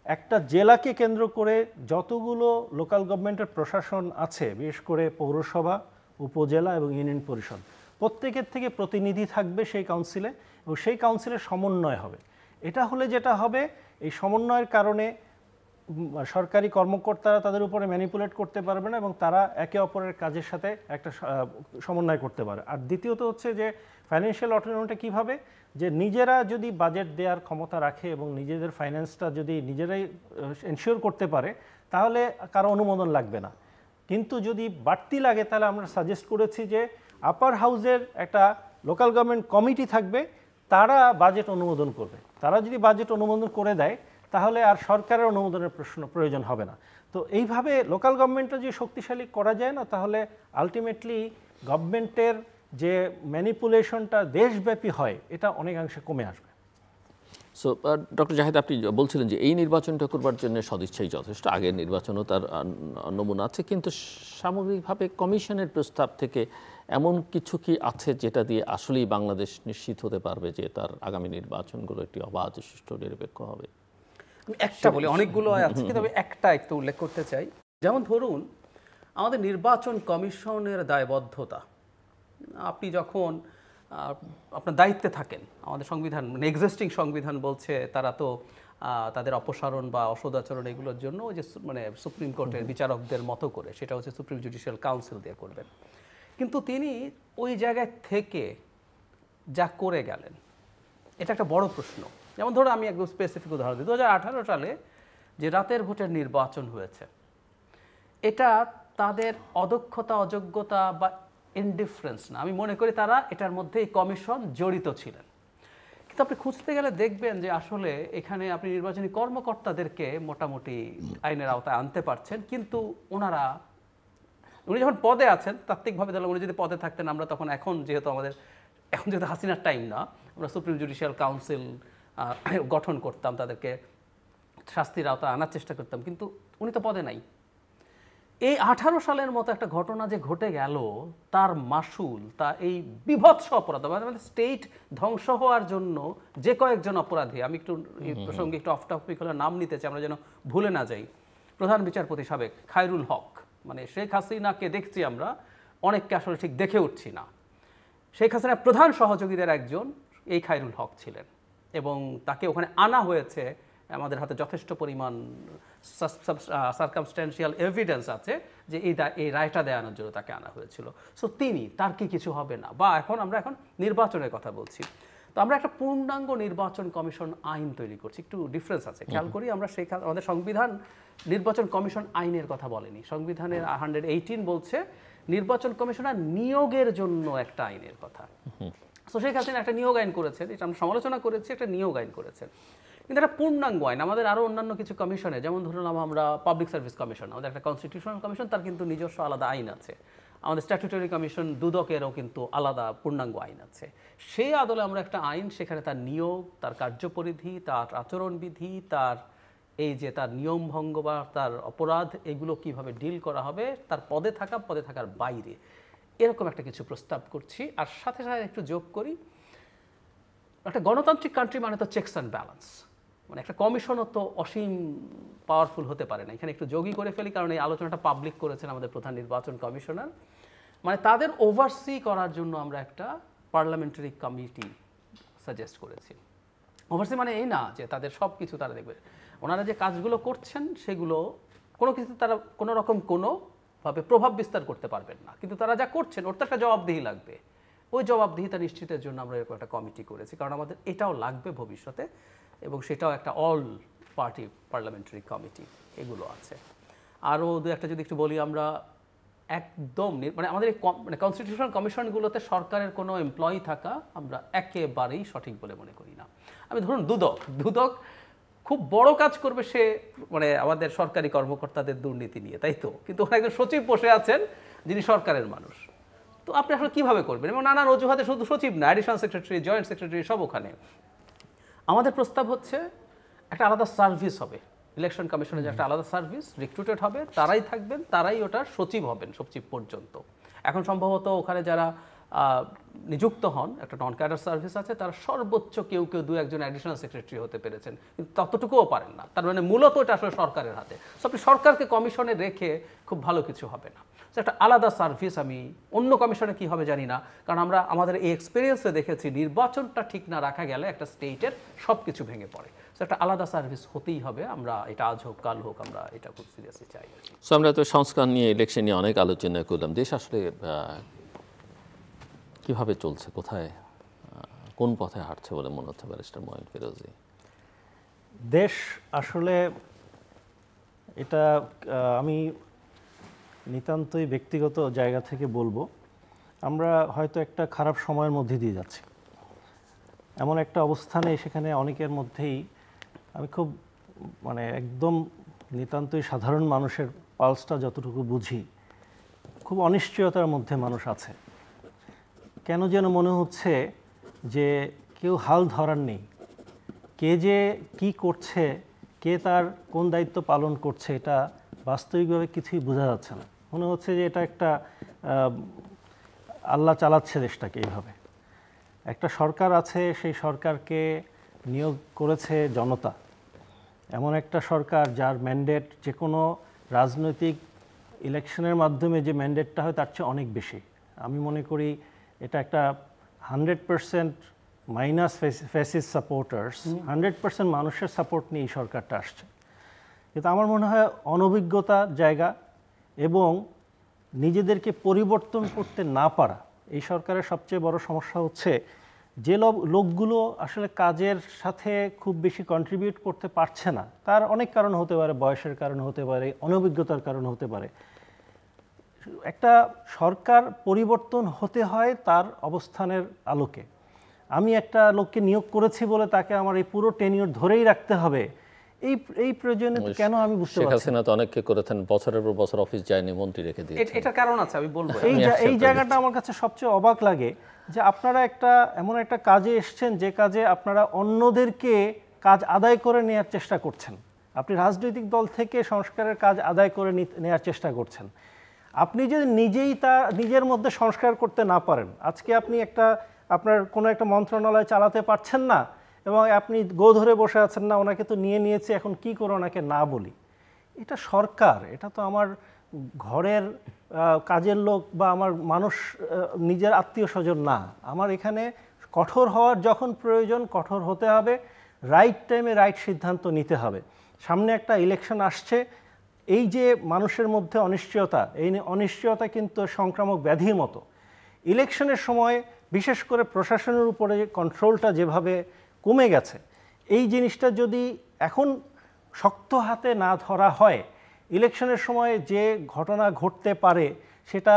একটা জেলাকে কেন্দ্র করে যতগুলো লোকাল গভর্নমেন্টের প্রশাসন আছে, বিশেষ করে পৌরসভা, উপজেলা এবং ইউনিয়ন পরিষদ, প্রত্যেকের থেকে প্রতিনিধি থাকবে সেই কাউন্সিলে এবং সেই কাউন্সিলের সমন্বয় হবে। এটা হলে যেটা হবে, এই সমন্বয়ের কারণে সরকারি কর্মকর্তারা তাদের উপরে ম্যানিপুলেট করতে পারবে না এবং তারা একে অপরের কাজের সাথে একটা সমন্বয় করতে পারে। আর দ্বিতীয়ত হচ্ছে যে ফাইন্যান্সিয়াল অটোনমিটা কীভাবে, যে নিজেরা যদি বাজেট দেওয়ার ক্ষমতা রাখে এবং নিজেদের ফাইন্যান্সটা যদি নিজেরাই এনশিওর করতে পারে তাহলে কারো অনুমোদন লাগবে না। কিন্তু যদি বাড়তি লাগে তাহলে আমরা সাজেস্ট করেছি যে আপার হাউসের একটা লোকাল গভর্নমেন্ট কমিটি থাকবে, তারা বাজেট অনুমোদন করবে। তারা যদি বাজেট অনুমোদন করে দেয় তাহলে আর সরকারের অনুমোদনের প্রয়োজন হবে না। তো এইভাবে লোকাল গভর্নমেন্টটা যে শক্তিশালী করা যায় না, তাহলে আলটিমেটলি গভর্নমেন্টের যে ম্যানিপুলেশনটা দেশব্যাপী হয় এটা অনেকাংশে কমে আসবে। সো ডক্টর জাহিদ, আপনি বলছিলেন যে এই নির্বাচনটা করবার জন্য সদিচ্ছাই যথেষ্ট, আগের নির্বাচনও তার নমুনা আছে, কিন্তু সামগ্রিকভাবে কমিশনের প্রস্তাব থেকে এমন কিছু কি আছে যেটা দিয়ে আসলেই বাংলাদেশ নিশ্চিত হতে পারবে যে তার আগামী নির্বাচনগুলো একটি অবাধ, সুষ্ঠু, নিরপেক্ষ হবে? একটা বলি, অনেকগুলো আছে কিন্তু আমি একটা একটু উল্লেখ করতে চাই। যেমন ধরুন আমাদের নির্বাচন কমিশনের দায়বদ্ধতা, আপনি যখন আপনার দায়িত্বে থাকেন, আমাদের সংবিধান মানে এক্সিস্টিং সংবিধান বলছে তারা তো তাদের অপসারণ বা অসদাচরণ এগুলোর জন্য ওই যে মানে সুপ্রিম কোর্টের বিচারকদের মতো করে, সেটা হচ্ছে সুপ্রিম জুডিশিয়াল কাউন্সিল দিয়ে করবেন। কিন্তু তিনি ওই জায়গায় থেকে যা করে গেলেন এটা একটা বড় প্রশ্ন। যেমন ধরো আমি একদম স্পেসিফিক উদাহরণ দিই, 2018 সালে যে রাতের ভোটের নির্বাচন হয়েছে, এটা তাদের অদক্ষতা, অযোগ্যতা বা ইনডিফারেন্স না, আমি মনে করি তারা এটার মধ্যে এই কমিশন জড়িত ছিলেন। কিন্তু আপনি খুঁজতে গেলে দেখবেন যে আসলে এখানে আপনি নির্বাচনী কর্মকর্তাদেরকে মোটামুটি আইনের আওতায় আনতে পারছেন, কিন্তু উনি যখন পদে আছেন তাত্ত্বিকভাবে ধরলে উনি যদি পদে থাকতেন, আমরা তখন এখন যেহেতু হাসিনার টাইম না, আমরা সুপ্রিম জুডিশিয়াল কাউন্সিল গঠন করতাম, তাদেরকে শাস্তির আওতায় আনার চেষ্টা করতাম, কিন্তু উনি তো পদে নাই। এই 18 সালের মতো একটা ঘটনা যে ঘটে গেল, তার মাসুল, তা এই বিভৎস অপরাধ, আমাদের স্টেট ধ্বংস হওয়ার জন্য যে কয়েকজন অপরাধী, আমি একটু এই প্রসঙ্গে একটু অফ টপিক হলে নাম নিতে চাই, আমরা যেন ভুলে না যাই। প্রধান বিচারপতি সাবেক খায়রুল হক, মানে শেখ হাসিনাকে দেখছি আমরা, অনেককে আসলে ঠিক দেখে উঠছি না, শেখ হাসিনার প্রধান সহযোগীদের একজন এই খায়রুল হক ছিলেন, এবং তাকে ওখানে আনা হয়েছে। আমাদের হাতে যথেষ্ট পরিমাণ সার্কামস্ট্যান্সিয়াল এভিডেন্স আছে যে এই রায়টা দেওয়ানোর জন্য তাকে আনা হয়েছিল। সো তার কি কিছু হবে না? বা আমরা এখন নির্বাচনের কথা বলছি, তো আমরা একটা পূর্ণাঙ্গ নির্বাচন কমিশন আইন তৈরি করছি। একটু ডিফারেন্স আছে, খেয়াল করি আমরা। আমাদের সংবিধান নির্বাচন কমিশন আইনের কথা বলেনি, সংবিধানের 118 বলছে নির্বাচন কমিশনার নিয়োগের জন্য একটা আইনের কথা। সো শেখ হাসিনা একটা নিয়োগ আইন করেছেন, এটা আমরা সমালোচনা করেছি, একটা নিয়োগ আইন করেছেন, কিন্তু একটা পূর্ণাঙ্গ আইন। আমাদের আরও অন্যান্য কিছু কমিশনে, যেমন ধরুন আমরা পাবলিক সার্ভিস কমিশন, আমাদের একটা কনস্টিটিউশনাল কমিশন, তার কিন্তু নিজস্ব আলাদা আইন আছে। আমাদের স্ট্যাটুটরি কমিশন দুদকেরও কিন্তু আলাদা পূর্ণাঙ্গ আইন আছে। সেই আদলে আমরা একটা আইন, সেখানে তার নিয়োগ, তার কার্যপরিধি, তার আচরণবিধি, তার তার নিয়ম ভঙ্গ বা তার অপরাধ, এগুলো কিভাবে ডিল করা হবে, তার পদে থাকার বাইরে, এরকম একটা কিছু প্রস্তাব করছি। আর সাথে সাথে একটু যোগ করি, একটা গণতান্ত্রিক কান্ট্রি মানে তো চেকস অ্যান্ড ব্যালেন্স, মানে একটা কমিশনও তো অসীম পাওয়ারফুল হতে পারে না। এখানে একটু যোগই করে ফেলি, কারণ এই আলোচনাটা পাবলিক করেছেন আমাদের প্রধান নির্বাচন কমিশনার। মানে তাদের ওভারসি করার জন্য আমরা একটা পার্লামেন্টারি কমিটি সাজেস্ট করেছি। ওভারসি মানে এই না যে তাদের সব কিছু তারা দেখবে, ওনারা যে কাজগুলো করছেন সেগুলো কোনো কিছু তারা কোনো রকম কোনোভাবে প্রভাব বিস্তার করতে পারবেন না, কিন্তু তারা যা করছেন ওর তো একটা জবাবদিহি লাগবে। ওই জবাবদিহিতা নিশ্চিতের জন্য আমরা এরকম একটা কমিটি করেছি, কারণ আমাদের এটাও লাগবে ভবিষ্যতে, এবং সেটাও একটা অল পার্টি পার্লামেন্টারি কমিটি, এগুলো আছে। আরও দু একটা যদি একটু বলি, আমরা একদম মানে আমাদের এই কনস্টিটিউশনাল কমিশনগুলোতে সরকারের কোনো এমপ্লয়ি থাকা আমরা একেবারেই সঠিক বলে মনে করি না। আমি ধরুন দুদক খুব বড় কাজ করবে সে, মানে আমাদের সরকারি কর্মকর্তাদের দুর্নীতি নিয়ে, তাই তো, কিন্তু ওখানে একজন সচিব বসে আছেন যিনি সরকারের মানুষ, তো আপনি আসলে কীভাবে করবেন? এবং নানান অজুহাতে, শুধু সচিব না, অ্যাডিশনাল সেক্রেটারি, জয়েন্ট সেক্রেটারি সব ওখানে। আমাদের প্রস্তাব হচ্ছে একটা আলাদা সার্ভিস হবে, ইলেকশন কমিশনের যে একটা আলাদা সার্ভিস, রিক্রুটেড হবে, তারাই থাকবেন, তারাই ওটার সচিব হবেন সচিব পর্যন্ত। এখন সম্ভবত ওখানে যারা নিযুক্ত হন, একটা নন ক্যাডার সার্ভিস আছে, তারা সর্বোচ্চ কেউ দু একজন অ্যাডিশনাল সেক্রেটারি হতে পেরেছেন, কিন্তু ততটুকুও পারেন না। তার মানে মূলত এটা আসলে সরকারের হাতে। সো আপনি সরকারকে কমিশনে রেখে খুব ভালো কিছু হবে না। সো একটা আলাদা সার্ভিস, আমি অন্য কমিশনে কি হবে জানি না, কারণ আমরা আমাদের এই এক্সপিরিয়েন্সে দেখেছি নির্বাচনটা ঠিক না রাখা গেলে একটা স্টেটের সব কিছু ভেঙে পড়ে। সো একটা আলাদা সার্ভিস হতেই হবে, আমরা এটা আজ হোক কাল হোক আমরা এটা খুব সিরিয়াসলি চাই। সো আমরা তো সংস্কার নিয়ে, ইলেকশন নিয়ে অনেক আলোচনা করলাম। দেশ আসলে কিভাবে চলছে, কোথায় কোন পথে হাঁটছে বলে মনে হচ্ছে ব্যারিস্টার মঈন ফিরোজী? দেশ আসলে, এটা আমি নিতান্তই ব্যক্তিগত জায়গা থেকে বলবো, আমরা হয়তো একটা খারাপ সময়ের মধ্যে দিয়ে যাচ্ছি। এমন একটা অবস্থানে সেখানে অনেকের মধ্যেই, আমি খুব মানে একদম নিতান্তই সাধারণ মানুষের পালসটা যতটুকু বুঝি, খুব অনিশ্চয়তার মধ্যে মানুষ আছে। কেন যেন মনে হচ্ছে যে কেউ হাল ধরার নেই, কে যে কি করছে, কে তার কোন দায়িত্ব পালন করছে, এটা বাস্তবিকভাবে কিছুই বোঝা যাচ্ছে না। মনে হচ্ছে যে এটা একটা আল্লাহ চালাচ্ছে দেশটাকে এইভাবে। একটা সরকার আছে, সেই সরকারকে নিয়োগ করেছে জনতা। এমন একটা সরকার যার ম্যান্ডেট যে কোনো রাজনৈতিক ইলেকশনের মাধ্যমে যে ম্যান্ডেটটা হয় তার চেয়ে অনেক বেশি। আমি মনে করি এটা একটা 100% মাইনাস ফ্যাসিস্ট সাপোর্টার্স, 100% মানুষের সাপোর্ট নিয়ে এই সরকারটা আসছে। কিন্তু আমার মনে হয় অনভিজ্ঞতার জায়গা এবং নিজেদেরকে পরিবর্তন করতে না পারা, এই সরকারের সবচেয়ে বড় সমস্যা হচ্ছে যে লোকগুলো আসলে কাজের সাথে খুব বেশি কন্ট্রিবিউট করতে পারছে না, তার অনেক কারণ হতে পারে, বয়সের কারণ হতে পারে, অনভিজ্ঞতার কারণ হতে পারে। একটা সরকার পরিবর্তন হতে হয় তার অবস্থানের আলোকে। আমি একটা লোককে নিয়োগ করেছি বলে তাকে আমার এই পুরো টেনিউর ধরেই রাখতে হবে, এই প্রয়োজনীয়তা কেন আমি বুঝতে পারছি না। শেখ হাসিনা তো অনেকে করেছেন, বছরের পর বছর অফিস যায়নি, মন্ত্রী রেখে দিয়েছেন। এটা কারণ আছে, আমি বলবো। এই জায়গাটা আমার কাছে সবচেয়ে অবাক লাগে যে আপনারা এমন একটা কাজে এসছেন যে কাজে আপনারা অন্যদেরকে কাজ আদায় করে নেওয়ার চেষ্টা করছেন। আপনি রাজনৈতিক দল থেকে সংস্কারের কাজ আদায় করে নেওয়ার চেষ্টা করছেন। আপনি যদি নিজের মধ্যে সংস্কার করতে না পারেন, আজকে আপনি আপনার কোনো একটা মন্ত্রণালয় চালাতে পারছেন না এবং আপনি গো ধরে বসে আছেন, না ওনাকে তো নিয়েছি, এখন কি করে ওনাকে না বলি। এটা সরকার, এটা তো আমার ঘরের কাজের লোক বা আমার মানুষ, নিজের আত্মীয় স্বজন না। আমার এখানে কঠোর হওয়ার যখন প্রয়োজন কঠোর হতে হবে, রাইট টাইমে রাইট সিদ্ধান্ত নিতে হবে। সামনে একটা ইলেকশন আসছে, এই যে মানুষের মধ্যে অনিশ্চয়তা, এই অনিশ্চয়তা কিন্তু সংক্রামক ব্যাধির মতো। ইলেকশনের সময় বিশেষ করে প্রশাসনের উপরে কন্ট্রোলটা যেভাবে কমে গেছে, এই জিনিসটা যদি এখন শক্ত হাতে না ধরা হয়, ইলেকশনের সময় যে ঘটনা ঘটতে পারে সেটা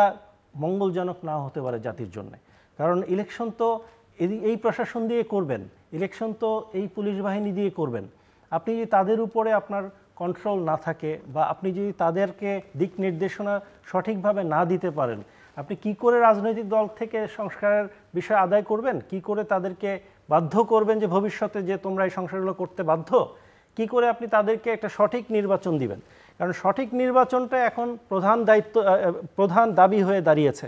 মঙ্গলজনক না হতে পারে জাতির জন্য। কারণ ইলেকশন তো এই প্রশাসন দিয়ে করবেন, ইলেকশন তো এই পুলিশ বাহিনী দিয়ে করবেন। আপনি যদি তাদের উপরে আপনার কন্ট্রোল না থাকে বা আপনি যদি তাদেরকে দিক নির্দেশনা সঠিকভাবে না দিতে পারেন, আপনি কি করে রাজনৈতিক দল থেকে সংস্কারের বিষয় আদায় করবেন? কি করে তাদেরকে বাধ্য করবেন যে ভবিষ্যতে যে তোমরা এই সংস্কারগুলো করতে বাধ্য? কি করে আপনি তাদেরকে একটা সঠিক নির্বাচন দিবেন? কারণ সঠিক নির্বাচনটা এখন প্রধান দাবি হয়ে দাঁড়িয়েছে।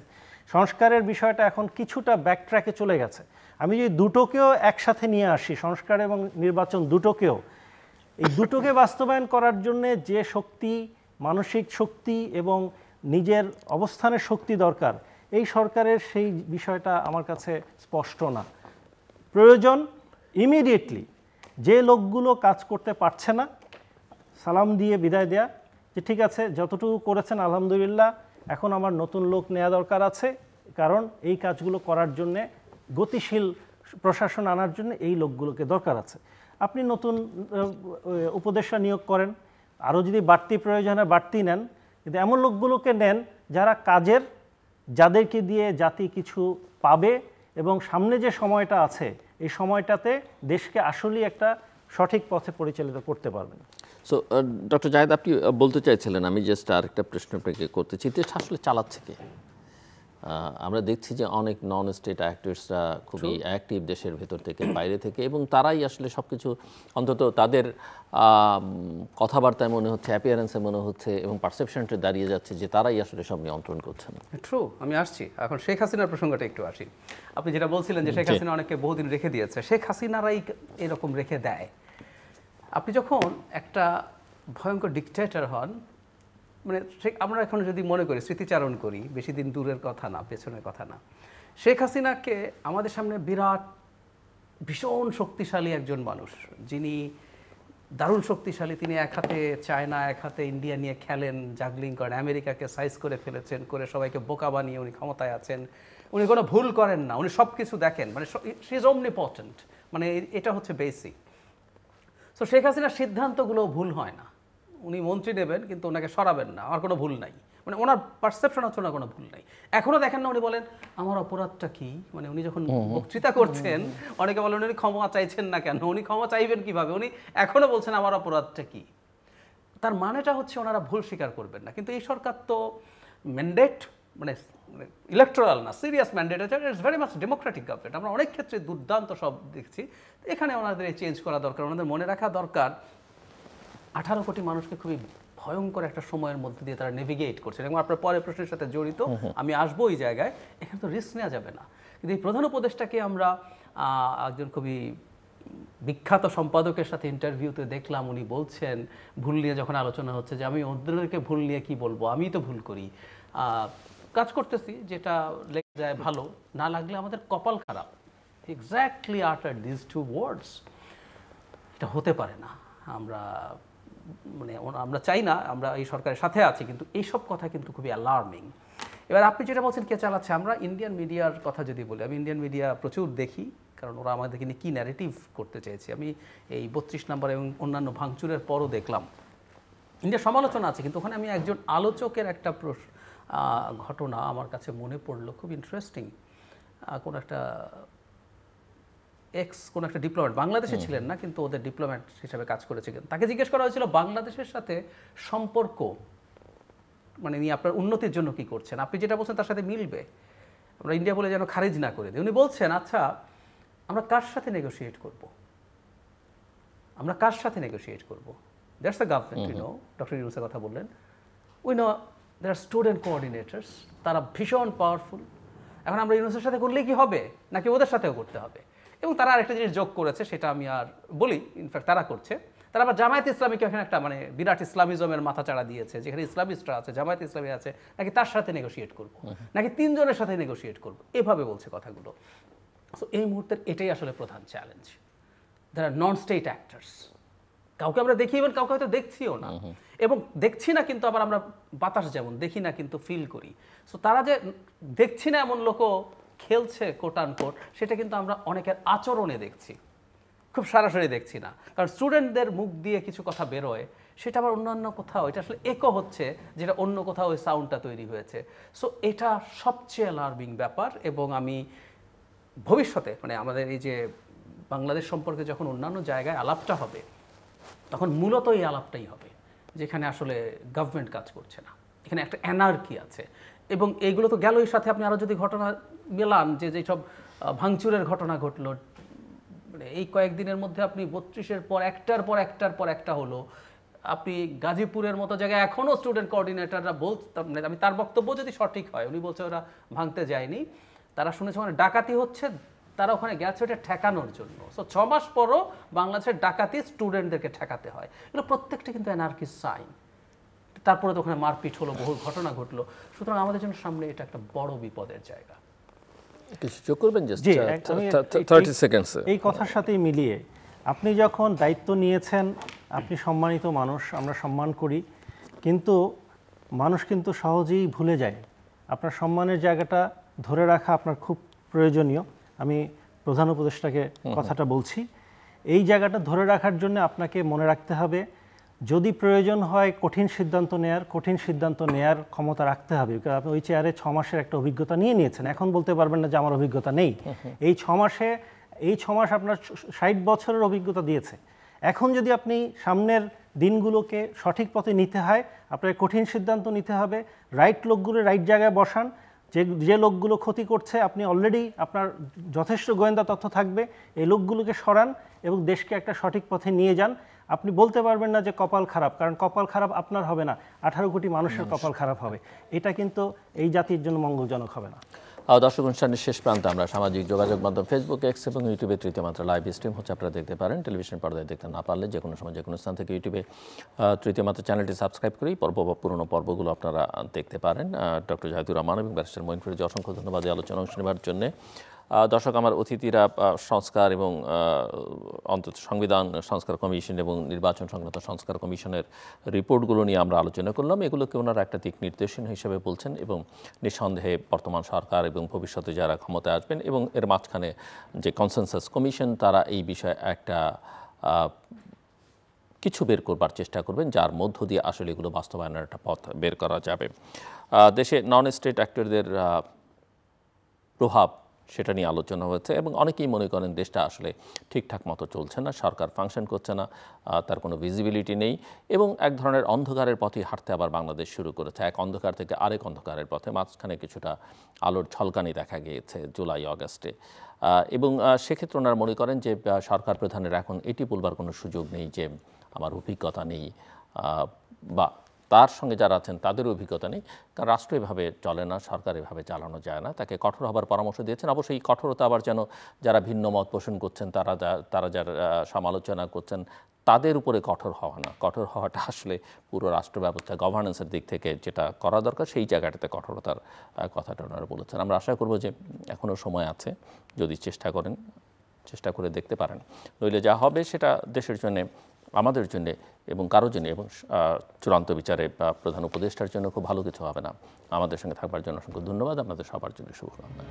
সংস্কারের বিষয়টা এখন কিছুটা ব্যাকট্র্যাকে চলে গেছে। আমি যদি দুটোকেও একসাথে নিয়ে আসি, সংস্কার এবং নির্বাচন দুটোকেও, এই দুটোকে বাস্তবায়ন করার জন্যে যে শক্তি, মানসিক শক্তি এবং নিজের অবস্থানের শক্তি দরকার, এই সরকারের সেই বিষয়টা আমার কাছে স্পষ্ট না। প্রয়োজন ইমিডিয়েটলি যে লোকগুলো কাজ করতে পারছে না, সালাম দিয়ে বিদায় দেয়া, যে ঠিক আছে যতটুকু করেছেন আলহামদুলিল্লাহ, এখন আমার নতুন লোক নেওয়া দরকার আছে, কারণ এই কাজগুলো করার জন্যে গতিশীল প্রশাসন আনার জন্য এই লোকগুলোকে দরকার আছে। আপনি নতুন উপদেষ্টা নিয়োগ করেন, আরও যদি বাড়তি প্রয়োজন হয় বাড়তি নেন, কিন্তু এমন লোকগুলোকে নেন যারা কাজের, যাদেরকে দিয়ে জাতি কিছু পাবে এবং সামনে যে সময়টা আছে এই সময়টাতে দেশকে আসলেই একটা সঠিক পথে পরিচালিত করতে পারবেন। সো ডক্টর জাহেদ, আপনি বলতে চাইছিলেন, আমি জাস্ট আরেকটা প্রশ্ন আপনাকে করতেছি, দেশ আসলে চালাচ্ছে কে? আমরা দেখছি যে অনেক নন স্টেট অ্যাক্টরসরা খুবই অ্যাক্টিভ দেশের ভেতর থেকে বাইরে থেকে, এবং তারাই আসলে সব কিছু, অন্তত তাদের কথাবার্তায় মনে হচ্ছে, অ্যাপিয়ারেন্সে মনে হচ্ছে এবং পারসেপশনটা দাঁড়িয়ে যাচ্ছে যে তারাই আসলে সব নিয়ন্ত্রণ করছেন। ট্রু, আমি আসছি এখন শেখ হাসিনার প্রসঙ্গটা একটু আসি। আপনি যেটা বলছিলেন যে শেখ হাসিনা অনেককে বহুদিন রেখে দিয়েছে, শেখ হাসিনারাই এরকম রেখে দেয়। আপনি যখন একটা ভয়ঙ্কর ডিকটেটর হন, মানে আমরা এখন যদি মনে করি, স্মৃতিচারণ করি, বেশি দিন দূরের কথা না, পেছনের কথা না, শেখ হাসিনাকে আমাদের সামনে বিরাট ভীষণ শক্তিশালী একজন মানুষ, যিনি দারুণ শক্তিশালী। তিনি এক হাতে চায়না, এক হাতে ইন্ডিয়া নিয়ে খেলেন, জাগলিং করেন, আমেরিকাকে সাইজ করে ফেলেছেন, করে সবাইকে বোকা বানিয়ে উনি ক্ষমতায় আছেন। উনি কোনো ভুল করেন না, উনি সব কিছু দেখেন, মানে শি ইজ অমনিপটেন্ট, মানে এটা হচ্ছে বেসিক। সো শেখ হাসিনার সিদ্ধান্তগুলো ভুল হয় না। উনি মন্ত্রী নেবেন কিন্তু ওনাকে সরাবেন না, আমার কোনো ভুল নাই, মানে ওনার পারসেপশন হচ্ছে ওনার কোনো ভুল নাই। এখনও দেখেন না উনি বলেন আমার অপরাধটা কি, মানে উনি যখন বক্তৃতা করছেন অনেকে বলেন উনি ক্ষমা চাইছেন না কেন, উনি ক্ষমা চাইবেন কিভাবে, উনি এখনও বলছেন আমার অপরাধটা কি। তার মানেটা হচ্ছে ওনারা ভুল স্বীকার করবেন না। কিন্তু এই সরকার তো ম্যান্ডেট, মানে ইলেকট্রাল না, সিরিয়াস ম্যান্ডেট আছে, it's very much Democratic government. আমরা অনেক ক্ষেত্রে দুর্দান্ত সব দেখছি, এখানে ওনাদের চেঞ্জ করা দরকার। ওনাদের মনে রাখা দরকার 18 কোটি মানুষকে খুবই ভয়ঙ্কর একটা সময়ের মধ্যে দিয়ে তারা নেভিগেট করছেন, এবং আপনার পরের প্রশ্নের সাথে জড়িত, আমি আসবো এই জায়গায়। এখানে তো রিস্ক নেওয়া যাবে না। কিন্তু এই প্রধান উপদেষ্টাকে আমরা একজন খুবই বিখ্যাত সম্পাদকের সাথে ইন্টারভিউতে দেখলাম, উনি বলছেন ভুল নিয়ে যখন আলোচনা হচ্ছে যে আমি ওদেরকে ভুল নিয়ে কি বলবো, আমি তো ভুল করি, কাজ করতেছি, যেটা লেগে যায় ভালো, না লাগলে আমাদের কপাল খারাপ। Exactly after this two words. এটা হতে পারে না। আমরা চাই না, আমরা এই সরকারের সাথে আছি, কিন্তু এইসব কথা কিন্তু খুবই অ্যালার্মিং। এবার আপনি যেটা বলছেন কে চালাচ্ছে, আমরা ইন্ডিয়ান মিডিয়ার কথা যদি বলি, আমি ইন্ডিয়ান মিডিয়া প্রচুর দেখি, কারণ ওরা আমাদেরকে নিয়ে কী ন্যারেটিভ করতে চেয়েছে। আমি এই 32 নম্বর এবং অন্যান্য ভাঙচুরের পরও দেখলাম ইন্ডিয়ার সমালোচনা আছে, কিন্তু ওখানে আমি একজন আলোচকের একটা ঘটনা আমার কাছে মনে পড়লো, খুব ইন্টারেস্টিং। কোনো একটা কোনো একটা ডিপ্লোম্যাট, বাংলাদেশে ছিলেন না কিন্তু ওদের ডিপ্লোম্যাট হিসাবে কাজ করেছিলেন, তাকে জিজ্ঞেস করা হয়েছিল বাংলাদেশের সাথে সম্পর্ক মানে নিয়ে আপনার উন্নতির জন্য কি করছেন, আপনি যেটা বলছেন তার সাথে মিলবে, আমরা ইন্ডিয়া বলে যেন খারিজ না করে দিই। উনি বলছেন, আচ্ছা আমরা কার সাথে নেগোশিয়েট করব, আমরা কার সাথে নেগোশিয়েট করব, that's the government, you know, doctor ইউনূসের কথা বললেন, we know there are student coordinators, তারা ভীষণ পাওয়ারফুল, এখন আমরা ইউনূসের সাথে করলেই কি হবে নাকি ওদের সাথেও করতে হবে। এবং তারা আরেকটা জিনিস যোগ করেছে, সেটা আমি আর বলি, ইনফ্যাক্ট তারা করছে, তারা আবার জামায়াত ইসলামীকে এখানে একটা মানে বিরাট ইসলামিজমের মাথা চাড়া দিয়েছে, যেখানে ইসলামিস্টরা আছে, জামায়াত ইসলামী আছে, নাকি তার সাথে নেগোশিয়েট করব, নাকি 3 জনের সাথে নেগোশিয়েট করব, এভাবে বলছে কথাগুলো। সো এই মুহূর্তের এটাই আসলে প্রধান চ্যালেঞ্জ। যারা নন স্টেট অ্যাক্টার্স, কাউকে আমরা দেখি, ইভেন কাউকে হয়তো দেখছিও না, এবং দেখছি না কিন্তু আবার আমরা বাতাস যেমন দেখি না কিন্তু ফিল করি। সো তারা যে দেখছি না এমন লোকও খেলছে কোট আন কোট, সেটা কিন্তু আমরা অনেকের আচরণে দেখছি, খুব সরাসরি দেখছি না। কারণ স্টুডেন্টদের মুখ দিয়ে কিছু কথা বেরোয়, সেটা আবার অন্যান্য কোথাও এটা আসলে একো হচ্ছে, যেটা অন্য কোথাও ওই সাউন্ডটা তৈরি হয়েছে। সো এটা সবচেয়ে অ্যালার্মিং ব্যাপার। এবং আমি ভবিষ্যতে মানে আমাদের এই যে বাংলাদেশ সম্পর্কে যখন অন্যান্য জায়গায় আলাপটা হবে, তখন মূলত এই আলাপটাই হবে যেখানে আসলে গভর্নমেন্ট কাজ করছে না, এখানে একটা অ্যানার্কি আছে। এবং এইগুলো তো গেলই, সাথে আপনি আরও যদি ঘটনা মেলান, যেসব ভাঙচুরের ঘটনা ঘটলো মানে এই কয়েকদিনের মধ্যে, আপনি 32-এর পর একটার পর একটার পর একটা হলো। আপনি গাজীপুরের মতো জায়গায় এখনও স্টুডেন্ট কোঅর্ডিনেটররা মানে আমি তার বক্তব্য যদি সঠিক হয়, উনি বলছে ওরা ভাঙতে যায়নি, তারা শুনেছে ওখানে ডাকাতি হচ্ছে, তারা ওখানে গেছে ওটা ঠেকানোর জন্য। সো 6 মাস পরও বাংলাদেশের ডাকাতি স্টুডেন্টদেরকে ঠেকাতে হয়, এগুলো প্রত্যেকটা কিন্তু অ্যানার্কির সাইন। তারপরে তো ওখানে মারপিট হলো, বহু ঘটনা ঘটলো। সুতরাং আমাদের জন্য সামনে এটা একটা বড় বিপদের জায়গা। কিছু যোগ করবেন? জি, 30 সেকেন্ডস। এই কথার সাথেই মিলিয়ে, আপনি যখন দায়িত্ব নিয়েছেন, আপনি সম্মানিত মানুষ, আমরা সম্মান করি, কিন্তু মানুষ কিন্তু সহজেই ভুলে যায়। আপনার সম্মানের জায়গাটা ধরে রাখা আপনার খুব প্রয়োজনীয়। আমি প্রধান উপদেষ্টাকে কথাটা বলছি, এই জায়গাটা ধরে রাখার জন্য আপনাকে মনে রাখতে হবে, যদি প্রয়োজন হয় কঠিন সিদ্ধান্ত নেয়ার ক্ষমতা রাখতে হবে। কারণ আপনি ওই চেয়ারে 6 মাসের একটা অভিজ্ঞতা নিয়েছেন, এখন বলতে পারবেন না যে আমার অভিজ্ঞতা নেই। এই 6 মাস আপনার 60 বছরের অভিজ্ঞতা দিয়েছে। এখন যদি আপনি সামনের দিনগুলোকে সঠিক পথে নিতে হয়, আপনাকে কঠিন সিদ্ধান্ত নিতে হবে। রাইট লোকগুলো রাইট জায়গায় বসান, যে লোকগুলো ক্ষতি করছে, আপনি অলরেডি আপনার যথেষ্ট গোয়েন্দা তথ্য থাকবে, এই লোকগুলোকে সরান এবং দেশকে একটা সঠিক পথে নিয়ে যান। আপনি বলতে পারবেন না যে কপাল খারাপ, কারণ কপাল খারাপ আপনার হবে না, 18 কোটি মানুষের কপাল খারাপ হবে। এটা কিন্তু এই জাতির জন্য মঙ্গলজনক হবে না। দর্শক, অনুষ্ঠানের শেষ প্রান্তে আমরা সামাজিক যোগাযোগ মাধ্যম ফেসবুক, এক্স এবং ইউটিউবে তৃতীয় মাত্রা লাইভ স্ট্রিম হচ্ছে, আপনারা দেখতে পারেন। টেলিভিশন পর্দায় দেখতে না পারলে যে কোনো সময় যে কোনো স্থান থেকে ইউটিউবে তৃতীয় মাত্রা চ্যানেলটি সাবস্ক্রাইব করেই পুরনো পর্বগুলো আপনারা দেখতে পারেন। ডক্টর জাহিদুর রহমান এবং ব্যারিস্টার মঈন ফরিদকে অসংখ্য ধন্যবাদ এই আলোচনা অংশ নেওয়ার জন্য। দর্শক, আমার অতিথিরা সংস্কার এবং অন্তত সংবিধান সংস্কার কমিশন এবং নির্বাচন সংক্রান্ত সংস্কার কমিশনের রিপোর্টগুলো নিয়ে আমরা আলোচনা করলাম। এগুলোকে ওনারা একটা দিক নির্দেশন হিসেবে বলছেন এবং নিঃসন্দেহে বর্তমান সরকার এবং ভবিষ্যতে যারা ক্ষমতায় আসবেন এবং এর মাঝখানে যে কনসেনসাস কমিশন, তারা এই বিষয়ে একটা কিছু বের করবার চেষ্টা করবেন, যার মধ্য দিয়ে আসলে এগুলো বাস্তবায়নের একটা পথ বের করা যাবে। দেশে নন স্টেট অ্যাক্টরদের প্রভাব, সেটা নিয়ে আলোচনা হয়েছে এবং অনেকেই মনে করেন দেশটা আসলে ঠিকঠাক মতো চলছে না, সরকার ফাংশন করছে না, তার কোনো ভিজিবিলিটি নেই এবং এক ধরনের অন্ধকারের পথে হাঁটতে আবার বাংলাদেশ শুরু করেছে, এক অন্ধকার থেকে আরেক অন্ধকারের পথে। মাঝখানে কিছুটা আলোর ঝলকানি দেখা গিয়েছে জুলাই আগস্টে এবং সেক্ষেত্রে ওনারা মনে করেন যে সরকার প্রধানের এখন এটি বলবার কোনো সুযোগ নেই যে আমার অভিজ্ঞতা নেই বা তার সঙ্গে যারা আছেন তাদেরও অভিজ্ঞতা নেই, কারণ রাষ্ট্র এভাবে চলে না, সরকার এভাবে চালানো যায় না। তাকে কঠোর হবার পরামর্শ দিয়েছেন। অবশ্যই এই কঠোরতা আবার যেন যারা ভিন্ন মত পোষণ করছেন, তারা যারা সমালোচনা করছেন, তাদের উপরে কঠোর হওয়া না, কঠোর হওয়াটা আসলে পুরো রাষ্ট্র ব্যবস্থা গভর্নেন্সের দিক থেকে যেটা করা দরকার সেই জায়গাটাতে কঠোরতার কথাটা ওনারা বলেছেন। আমরা আশা করব যে এখনও সময় আছে, যদি চেষ্টা করে দেখতে পারেন, নইলে যা হবে সেটা দেশের জন্যে, আমাদের জন্য এবং কারোর জন্য এবং চূড়ান্ত বিচারে বা প্রধান উপদেষ্টার জন্য খুব ভালো কিছু হবে না। আমাদের সঙ্গে থাকবার জন্য অসংখ্য ধন্যবাদ। আপনাদের সবার জন্য শুভকামনা।